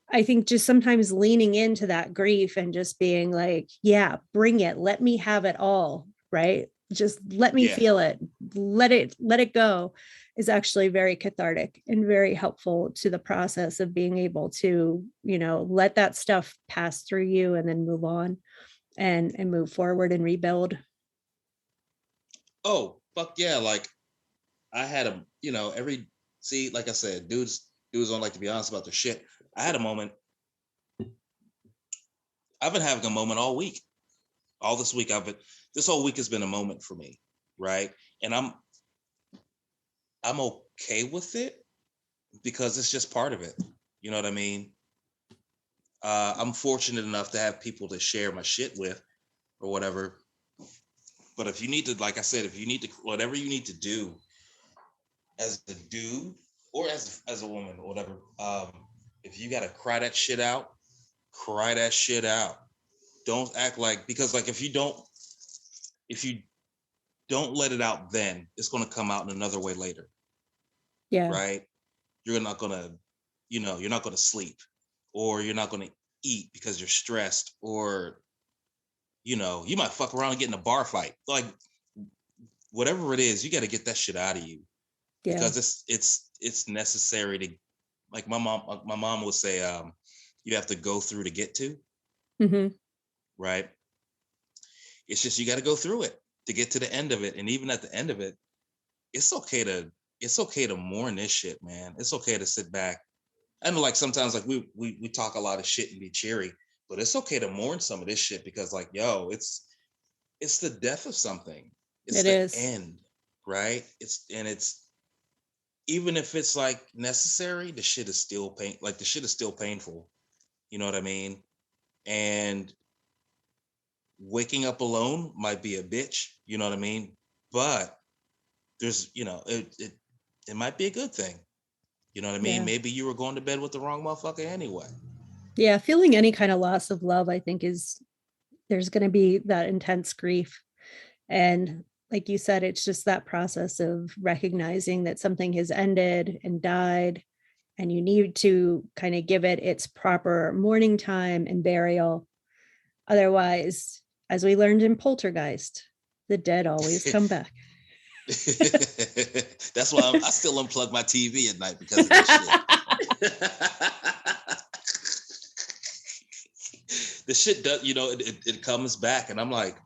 I think just sometimes leaning into that grief and just being like, yeah, bring it, let me have it all, right? Just let me Yeah. feel it, let it go, is actually very cathartic and very helpful to the process of being able to, let that stuff pass through you and then move on and move forward and rebuild. Oh, fuck yeah. Like I had a, see, like I said, dudes don't like to be honest about their shit. I had a moment. I've been having a moment all week. All this week, this whole week has been a moment for me. Right. And I'm okay with it because it's just part of it. You know what I mean? I'm fortunate enough to have people to share my shit with or whatever. But if you need to, like I said, if you need to, whatever you need to do as a dude or as a woman or whatever, if you gotta cry that shit out. Don't act like, because like if you don't let it out, then it's gonna come out in another way later, Yeah. right? You're not gonna, you're not gonna sleep, or you're not gonna eat because you're stressed, or you might fuck around and get in a bar fight. Like whatever it is, you got to get that shit out of you Yeah. because it's necessary to, like my mom would say, you have to go through to get to, Mm-hmm. right? It's just you got to go through it to get to the end of it, and even at the end of it, it's okay to mourn this shit, man. It's okay to sit back. I know, like sometimes, like we talk a lot of shit and be cheery, but it's okay to mourn some of this shit because, like, yo, it's the death of something. It's It the is. end, right? It's even if it's like necessary, the shit is still the shit is still painful. You know what I mean? And waking up alone might be a bitch, you know what I mean? But there's, it might be a good thing. You know what I mean? Yeah. Maybe you were going to bed with the wrong motherfucker anyway. Yeah. Feeling any kind of loss of love, I think, is there's going to be that intense grief. And like you said, it's just that process of recognizing that something has ended and died, and you need to kind of give it its proper mourning time and burial. Otherwise, as we learned in Poltergeist, the dead always come back. That's why I still unplug my TV at night because of this shit. The shit does, it comes back, and I'm like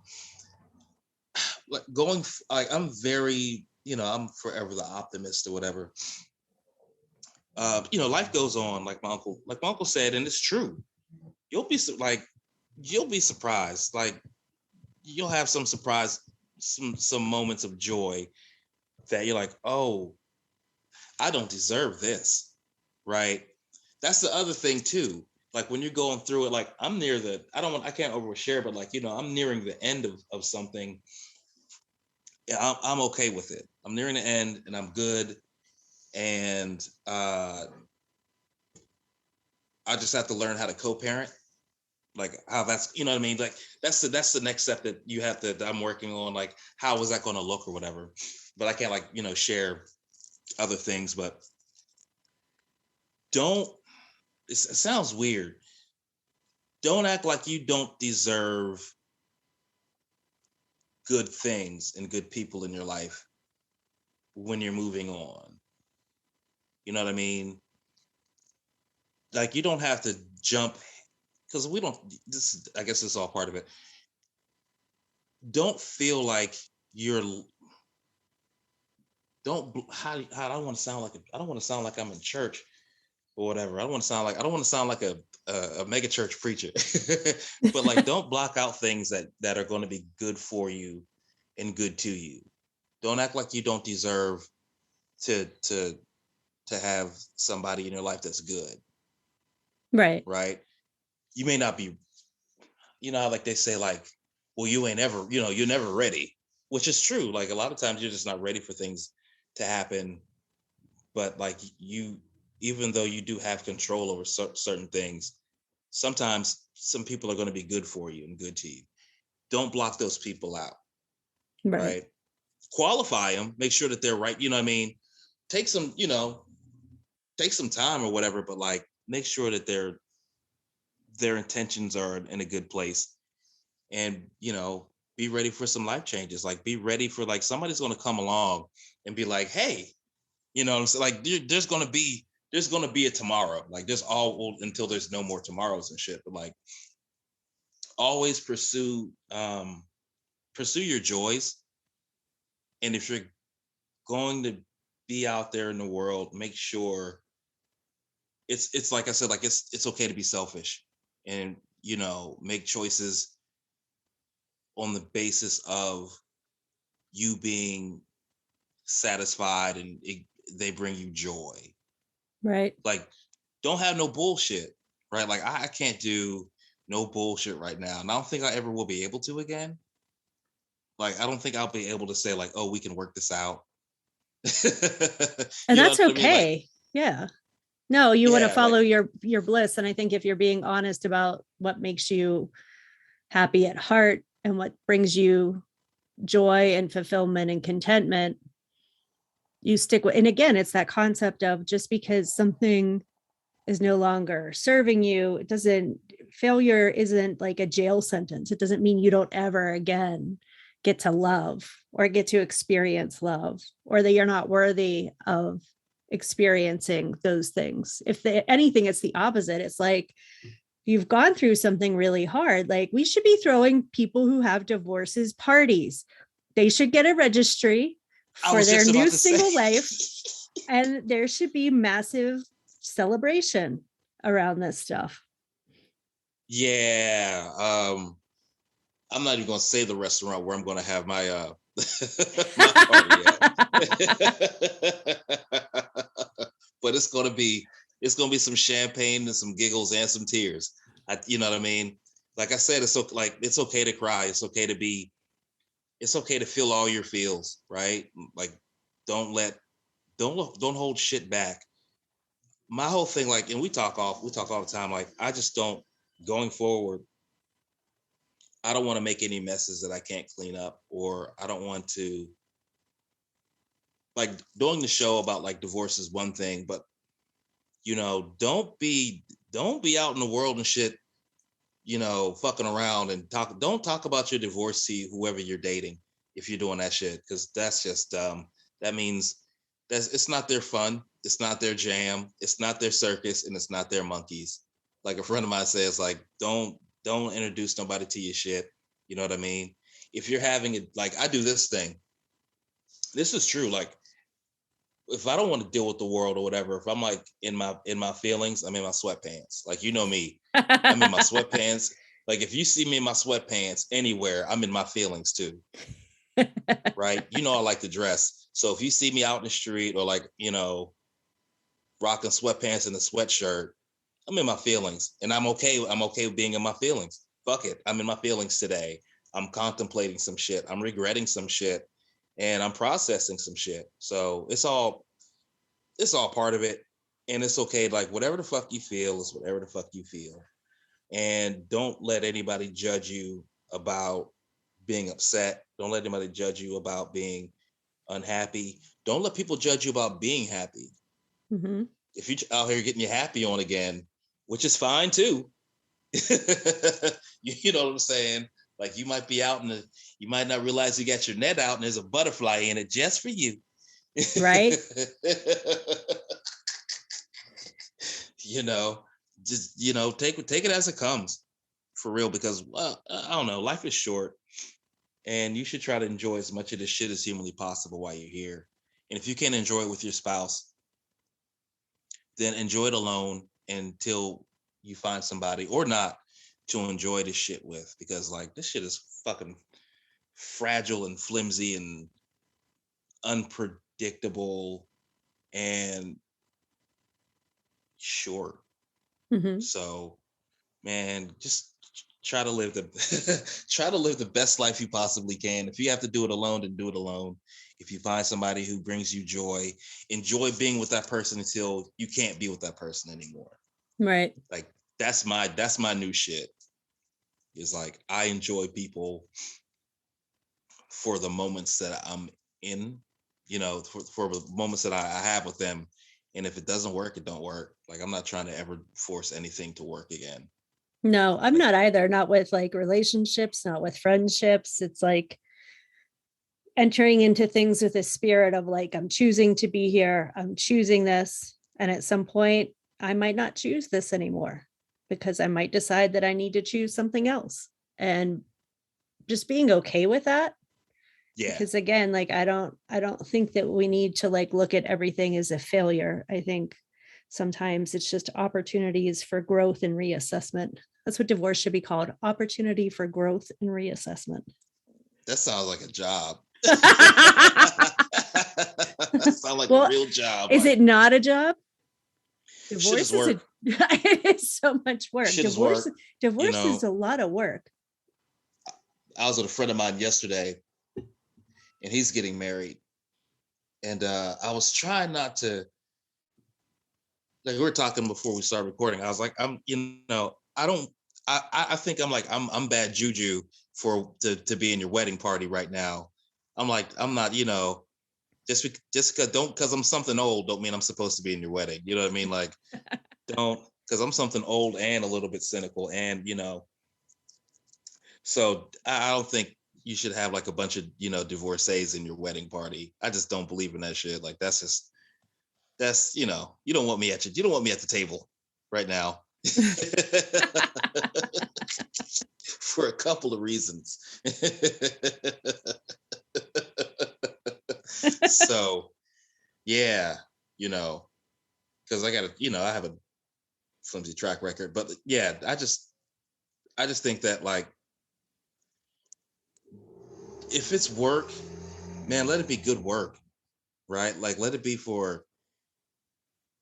I'm very, I'm forever the optimist or whatever. Life goes on, like my uncle said, and it's true. You'll be you'll be surprised. Like you'll have some surprise, some moments of joy that you're like, oh, I don't deserve this, right? That's the other thing too. Like when you're going through it, like I can't overshare, but like, I'm nearing the end of something. Yeah, I'm okay with it. I'm nearing the end and I'm good. And I just have to learn how to co-parent, like how that's, you know what I mean? Like that's the next step that that I'm working on. Like, how is that going to look or whatever? But I can't share other things, but don't, it sounds weird. Don't act like you don't deserve good things and good people in your life when you're moving on. You know what I mean? Like you don't have to jump, because we don't, I guess this is all part of it. Don't feel like you're how I don't want to sound like I don't want to sound like I'm in church or whatever. I don't want to sound like a mega church preacher. But like, don't block out things that are going to be good for you and good to you. Don't act like you don't deserve to to to have somebody in your life that's good, Right. right? You may not be, like they say, like, well, you ain't ever, you're never ready, which is true. Like a lot of times you're just not ready for things to happen. But like even though you do have control over certain things, sometimes some people are going to be good for you and good to you. Don't block those people out, Right. right? Qualify them, make sure that they're right. You know what I mean? Take some, take some time or whatever, but like make sure that their intentions are in a good place, and be ready for some life changes. Like be ready for, like, somebody's going to come along and be like, hey, what I'm saying? Like there's gonna be a tomorrow. Like there's all until there's no more tomorrows and shit. But like always pursue your joys. And if you're going to be out there in the world, make sure it's like I said, like it's okay to be selfish, and make choices on the basis of you being satisfied, and they bring you joy. Right. Like, don't have no bullshit, right? Like I can't do no bullshit right now, and I don't think I ever will be able to again. Like I don't think I'll be able to say like, oh, we can work this out. And You know that's what I mean? Like, okay. Yeah. No, you want to yeah, follow like your bliss. And I think if you're being honest about what makes you happy at heart and what brings you joy and fulfillment and contentment, you stick with. And again, it's that concept of just because something is no longer serving you, it doesn't, failure isn't like a jail sentence. It doesn't mean you don't ever again get to love or get to experience love, or that you're not worthy of experiencing those things. Anything, it's the opposite. It's like you've gone through something really hard. Like we should be throwing people who have divorces parties. They should get a registry I for was their just new about to say. single life, and there should be massive celebration around this stuff. Yeah, I'm not even gonna say the restaurant where I'm gonna have my my party at. But it's gonna be some champagne and some giggles and some tears. You know what I mean? Like I said, it's okay to cry. It's okay to feel all your feels, right? Like don't let don't hold shit back. My whole thing, like, and we talk all the time. Like I just don't, going forward, I don't want to make any messes that I can't clean up, or I don't want to, like, doing the show about like divorce is one thing, but don't be out in the world and shit, fucking around and don't talk about your divorce to whoever you're dating if you're doing that shit, because that's just that means it's not their fun, it's not their jam, it's not their circus, and it's not their monkeys. Like a friend of mine says, like, don't introduce nobody to your shit. You know what I mean? If you're having it, like I do this thing, this is true. Like if I don't want to deal with the world or whatever, if I'm like in my feelings, I'm in my sweatpants. Like me, I'm in my sweatpants. Like if you see me in my sweatpants anywhere, I'm in my feelings too, right? I like to dress. So if you see me out in the street or like, rocking sweatpants and a sweatshirt, I'm in my feelings, and I'm okay. I'm okay with being in my feelings. Fuck it. I'm in my feelings today. I'm contemplating some shit. I'm regretting some shit, and I'm processing some shit. So it's all part of it. And it's okay. Like whatever the fuck you feel is whatever the fuck you feel. And don't let anybody judge you about being upset. Don't let anybody judge you about being unhappy. Don't let people judge you about being happy. Mm-hmm. If you're out here getting your happy on again, which is fine too. You know what I'm saying? Like you might be out you might not realize you got your net out and there's a butterfly in it just for you. Right. you know, just take it as it comes, for real. Because, well, I don't know, life is short, and you should try to enjoy as much of this shit as humanly possible while you're here. And if you can't enjoy it with your spouse, then enjoy it alone until you find somebody or not to enjoy this shit with, because like this shit is fucking fragile and flimsy and unpredictable and short. Mhm. So, man, just try to live the try to live the best life you possibly can. If you have to do it alone, then do it alone. If you find somebody who brings you joy, enjoy being with that person until you can't be with that person anymore. Right. Like that's my new shit. Is like I enjoy people for the moments that I'm in, for the moments that I have with them. And if it doesn't work, it don't work. Like I'm not trying to ever force anything to work again. No, I'm Like, not either. Not with like relationships, not with friendships. It's like entering into things with a spirit of like, I'm choosing to be here. I'm choosing this. And at some point, I might not choose this anymore because I might decide that I need to choose something else. And just being okay with that. yeah, Because again, like I don't think that we need to like look at everything as a failure. I think sometimes it's just opportunities for growth and reassessment. That's what divorce should be called, opportunity for growth and reassessment. that sounds like a job. Sound like a Well, real job. is Like it not a job? shit is Divorce is a work. it is so much work. Shit is Divorce work. You divorce is know, a lot of work. I was with a friend of mine yesterday, and he's getting married, and I was trying not to. Like we were talking before we started recording. I was like, I don't. I think I'm bad juju for to be in your wedding party right now. I'm like, I'm not. Just because I'm something old don't mean I'm supposed to be in your wedding. You know what I mean? Like, don't, because I'm something old and a little bit cynical, and so I don't think you should have like a bunch of divorcees in your wedding party. I just don't believe in that shit. Like that's you don't want me at the table right now. For a couple of reasons. So yeah, because I got I have a flimsy track record, but yeah, I just think that like if it's work, man, let it be good work, right? Like let it be for.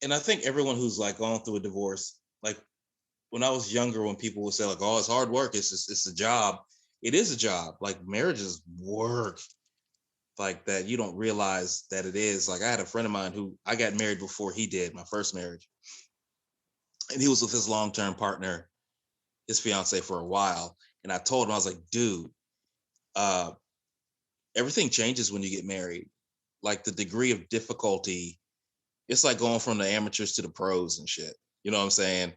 And I think everyone who's like gone through a divorce, like when I was younger, when people would say like, "Oh, it's hard work. It's a job." It is a job. Like marriage is work. Like that, you don't realize that it is. Like I had a friend of mine who I got married before he did, my first marriage, and he was with his long term partner, his fiance, for a while. And I told him, I was like, "Dude, uh, everything changes when you get married. Like the degree of difficulty, it's like going from the amateurs to the pros and shit. You know what I'm saying?"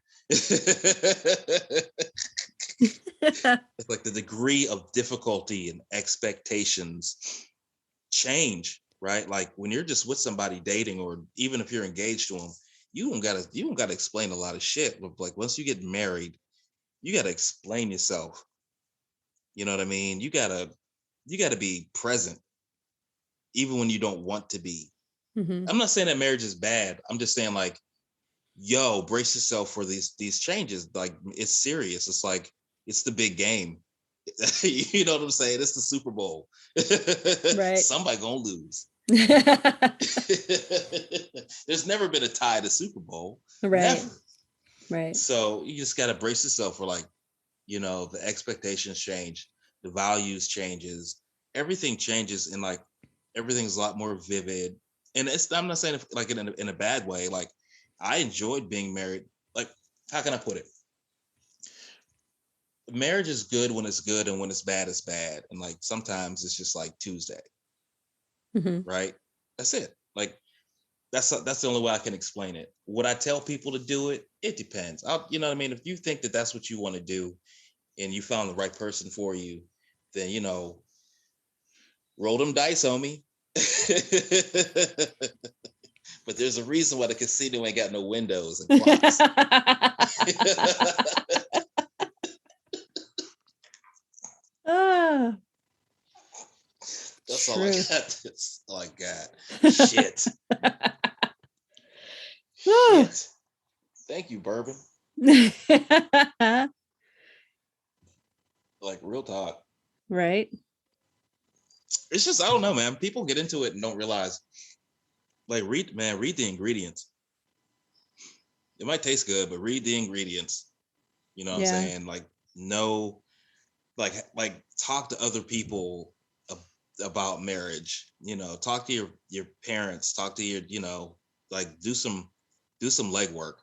It's like the degree of difficulty and expectations change, right? Like when you're just with somebody dating, or even if you're engaged to them, you don't gotta explain a lot of shit. But like once you get married, you gotta explain yourself. You know what I mean? You gotta be present, even when you don't want to be. Mhm. I'm not saying that marriage is bad. I'm just saying like, yo, brace yourself for these changes. Like it's serious. It's like it's the big game. You know what I'm saying? It's the Super Bowl. Right. Somebody gonna lose. There's never been a tie to Super Bowl. Right. Never. Right. So you just gotta brace yourself for like, the expectations change, the values changes, everything changes, and like everything's a lot more vivid. And I'm not saying like in a bad way. Like I enjoyed being married. Like, how can I put it? Marriage is good when it's good, and when it's bad. And like sometimes it's just like Tuesday, Mhm. right? That's it. Like that's the only way I can explain it. Would I tell people to do it? It depends. You know what I mean? If you think that that's what you want to do, and you found the right person for you, then roll them dice, homie. But there's a reason why the casino ain't got no windows and clocks. Ah, That's all I Truth. got. That's all I got. Shit. Whew. Shit. Thank you, bourbon. Like real talk. Right. It's just I don't know, man. People get into it and don't realize. Like read the ingredients. It might taste good, but read the ingredients. You know what I'm Yeah. saying? Like know, like talk to other people about marriage. You know, talk to your parents. Talk to your like do some legwork.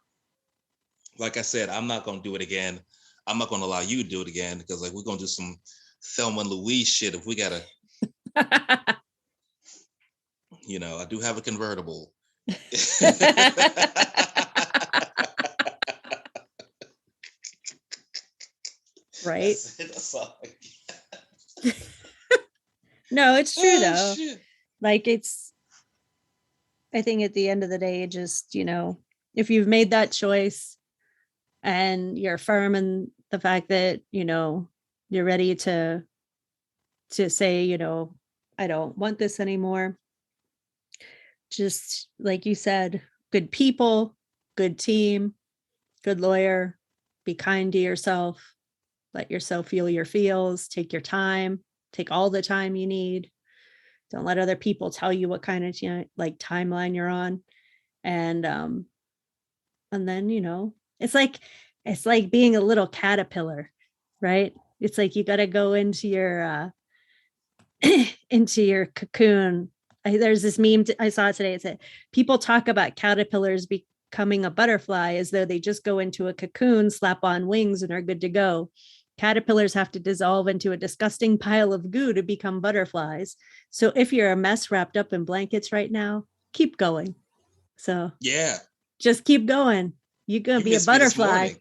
Like I said, I'm not gonna do it again. I'm not gonna allow you to do it again because like we're gonna do some Thelma and Louise shit if we gotta. I do have a convertible. Right. That's it. That's all. No, it's true Oh though. shit. Like I think at the end of the day, just, if you've made that choice and you're firm in the fact that, you're ready to say, I don't want this anymore. Just like you said, good people, good team, good lawyer, be kind to yourself, let yourself feel your feels, take your time, take all the time you need. Don't let other people tell you what kind of like timeline you're on. And then, it's like being a little caterpillar, right? It's like you got to go into your into your cocoon. There's this meme I saw today. It said people talk about caterpillars becoming a butterfly as though they just go into a cocoon, slap on wings, and are good to go. Caterpillars have to dissolve into a disgusting pile of goo to become butterflies. So if you're a mess wrapped up in blankets right now, keep going. So Yeah. just keep going. You're gonna You be a missed me this butterfly. morning.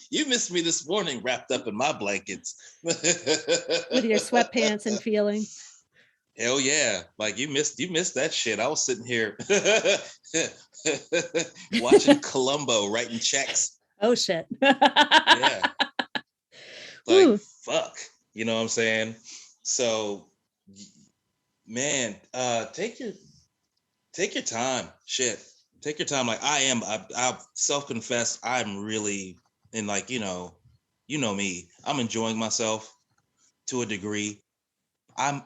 You missed me this morning wrapped up in my blankets. With your sweatpants and feeling. Hell yeah. Like you missed that shit. I was sitting here watching Columbo writing checks. Oh shit. Yeah. Like Ooh. fuck. You know what I'm saying? So man, take your time. Shit. Take your time. Like I self-confess I'm really in like, me. I'm enjoying myself to a degree. I'm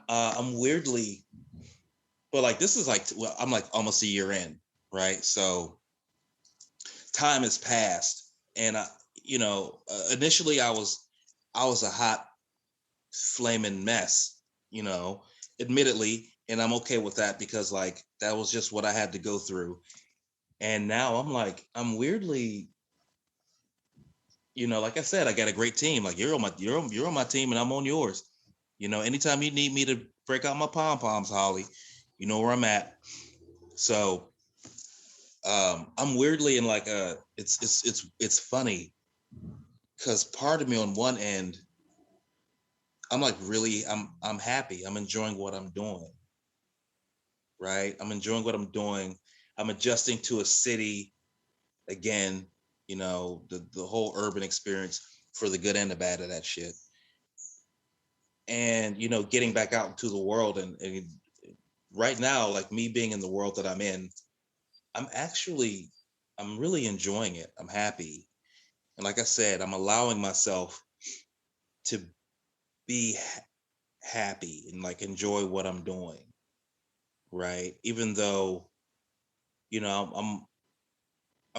weirdly, but like this is like well, I'm like almost a year in, right? So time has passed, and initially I was a hot flaming mess, you know, admittedly, and I'm okay with that because like that was just what I had to go through. And now I'm weirdly, like I said, I got a great team. Like you're on my team and I'm on yours. Anytime you need me to break out my pom poms, Holly, you know where I'm at. So I'm weirdly in like it's funny because part of me on one end, I'm like really I'm happy. I'm enjoying what I'm doing. Right. I'm enjoying what I'm doing. I'm adjusting to a city again, the whole urban experience for the good and the bad of that shit. And, getting back out into the world and right now, like me being in the world that I'm in, I'm actually, I'm really enjoying it. I'm happy. And like I said, I'm allowing myself to be happy and like enjoy what I'm doing. Right. Even though, I'm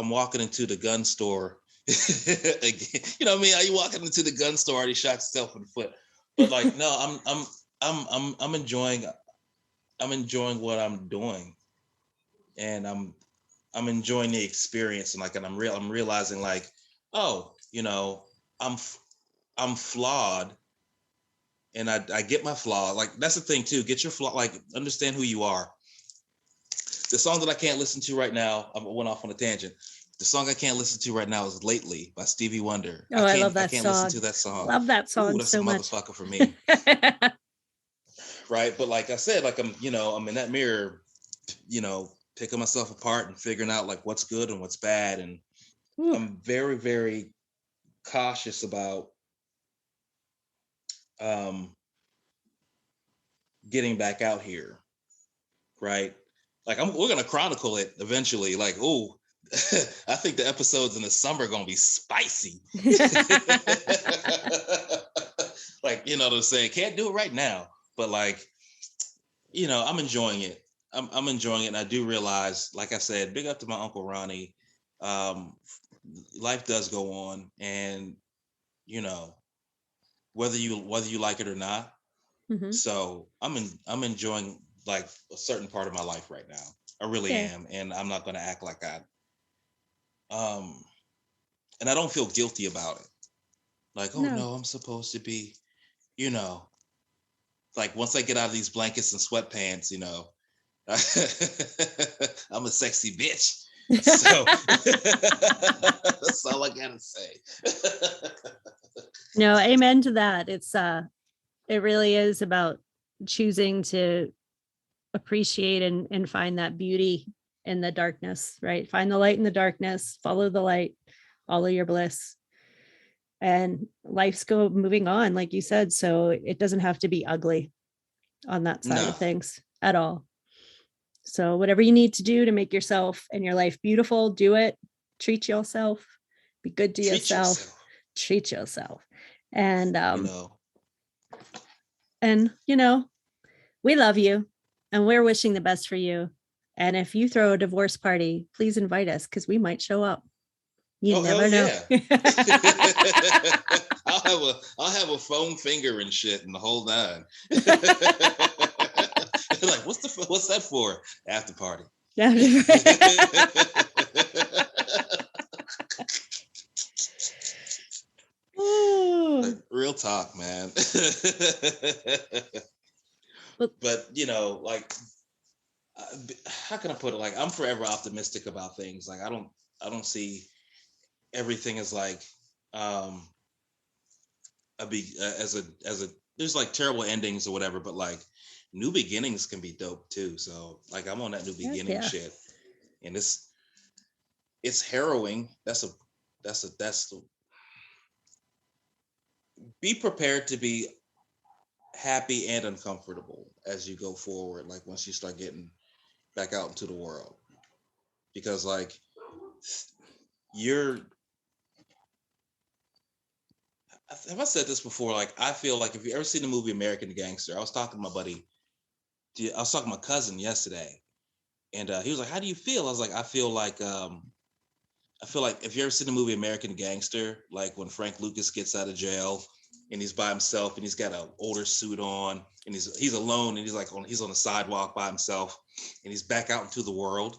walking into the gun store again. You know what I mean? Are you walking into the gun store already shot yourself in the foot? But like, no, I'm enjoying what I'm doing, and I'm enjoying the experience, and like, and I'm realizing like, oh, I'm I'm flawed, and I get my flaw. Like that's the thing too. Get your flaw. Like understand who you are. The song that I can't listen to right now, I went off on a tangent. The song I can't listen to right now is "Lately" by Stevie Wonder. Oh, I love I that can't listen song. to that song. Love that Ooh, song that's a so much. motherfucker for me, right? But like I said, like I'm in that mirror, picking myself apart and figuring out like what's good and what's bad, and Ooh. I'm very, very cautious about um getting back out here, right? Like we're gonna chronicle it eventually. Like, oh, I think the episodes in the summer are gonna be spicy. Like, you know what I'm saying? Can't do it right now, but like, you know, I'm enjoying it. I'm enjoying it, and I do realize, like I said, big up to my uncle Ronnie. Um, Life does go on, and you know, whether you like it or not. Mhm. So I'm enjoying like a certain part of my life right now. I really Yeah. am, and I'm not going to act like I um and I don't feel guilty about it. Like, oh No. no, I'm supposed to be, you know, like once I get out of these blankets and sweatpants, you know, I'm a sexy bitch. So that's all I gotta say. No, amen to that. It really is about choosing to appreciate and find that beauty in the darkness, right? Find the light in the darkness, follow the light, follow your bliss. And life's go moving on, like you said. So it doesn't have to be ugly on that side of No, things at all. So whatever you need to do to make yourself and your life beautiful, do it. Treat yourself, be good to treat yourself, yourself. treat yourself. And You know, you know, we love you and we're wishing the best for you. And if you throw a divorce party, please invite us because we might show up. You oh hell never know. yeah. I'll have a foam finger and shit and the whole nine. Like, what's that for? After party. Like, real talk, man. Well, But you know, like, how can I put it? Like, I'm forever optimistic about things. Like, I don't see everything as like um a big as a there's like terrible endings or whatever, but like new beginnings can be dope too. So like I'm on that new heck beginning yeah. shit, and it's harrowing. That's a be prepared to be happy and uncomfortable as you go forward. Like once you start getting back out into the world, because like you're have I said this before? Like I feel like if you ever seen the movie American Gangster, I was talking to my buddy. I was talking to my cousin yesterday, and he was like, "How do you feel?" I was like, I feel like if you ever seen the movie American Gangster, like when Frank Lucas gets out of jail and he's by himself and he's got an older suit on and he's alone and he's on the sidewalk by himself and he's back out into the world,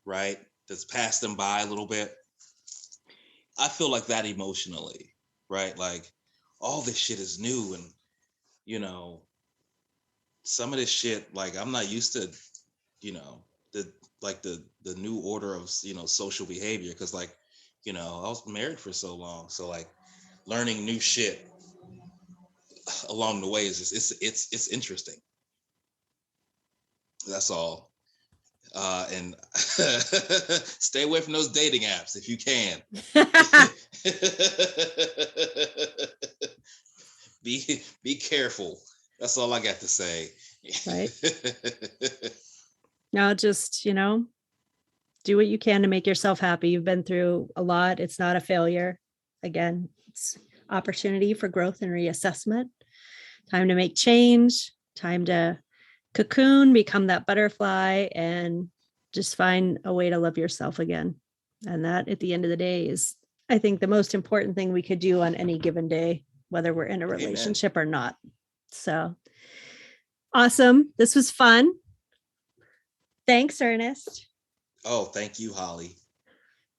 right? That's passed him by a little bit. I feel like that emotionally, right? Like all this shit is new and you know, some of this shit, like I'm not used to, you know, the new order of social behavior because like, I was married for so long, so like learning new shit along the way is just it's interesting. That's all. And stay away from those dating apps if you can. Be careful. That's all I got to say. Right. Now just, do what you can to make yourself happy. You've been through a lot. It's not a failure. Again, it's opportunity for growth and reassessment. Time to make change, time to cocoon, become that butterfly, and just find a way to love yourself again. And that at the end of the day is, I think, the most important thing we could do on any given day, whether we're in a Amen. relationship or not. So awesome. This was fun. Thanks, Ernest. Oh, thank you, Holly.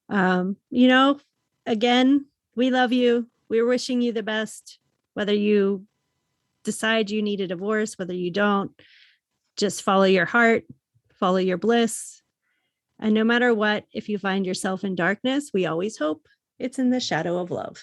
Um, you know, again, we love you. We're wishing you the best, whether you decide you need a divorce, whether you don't, just follow your heart, follow your bliss. And no matter what, if you find yourself in darkness, we always hope it's in the shadow of love.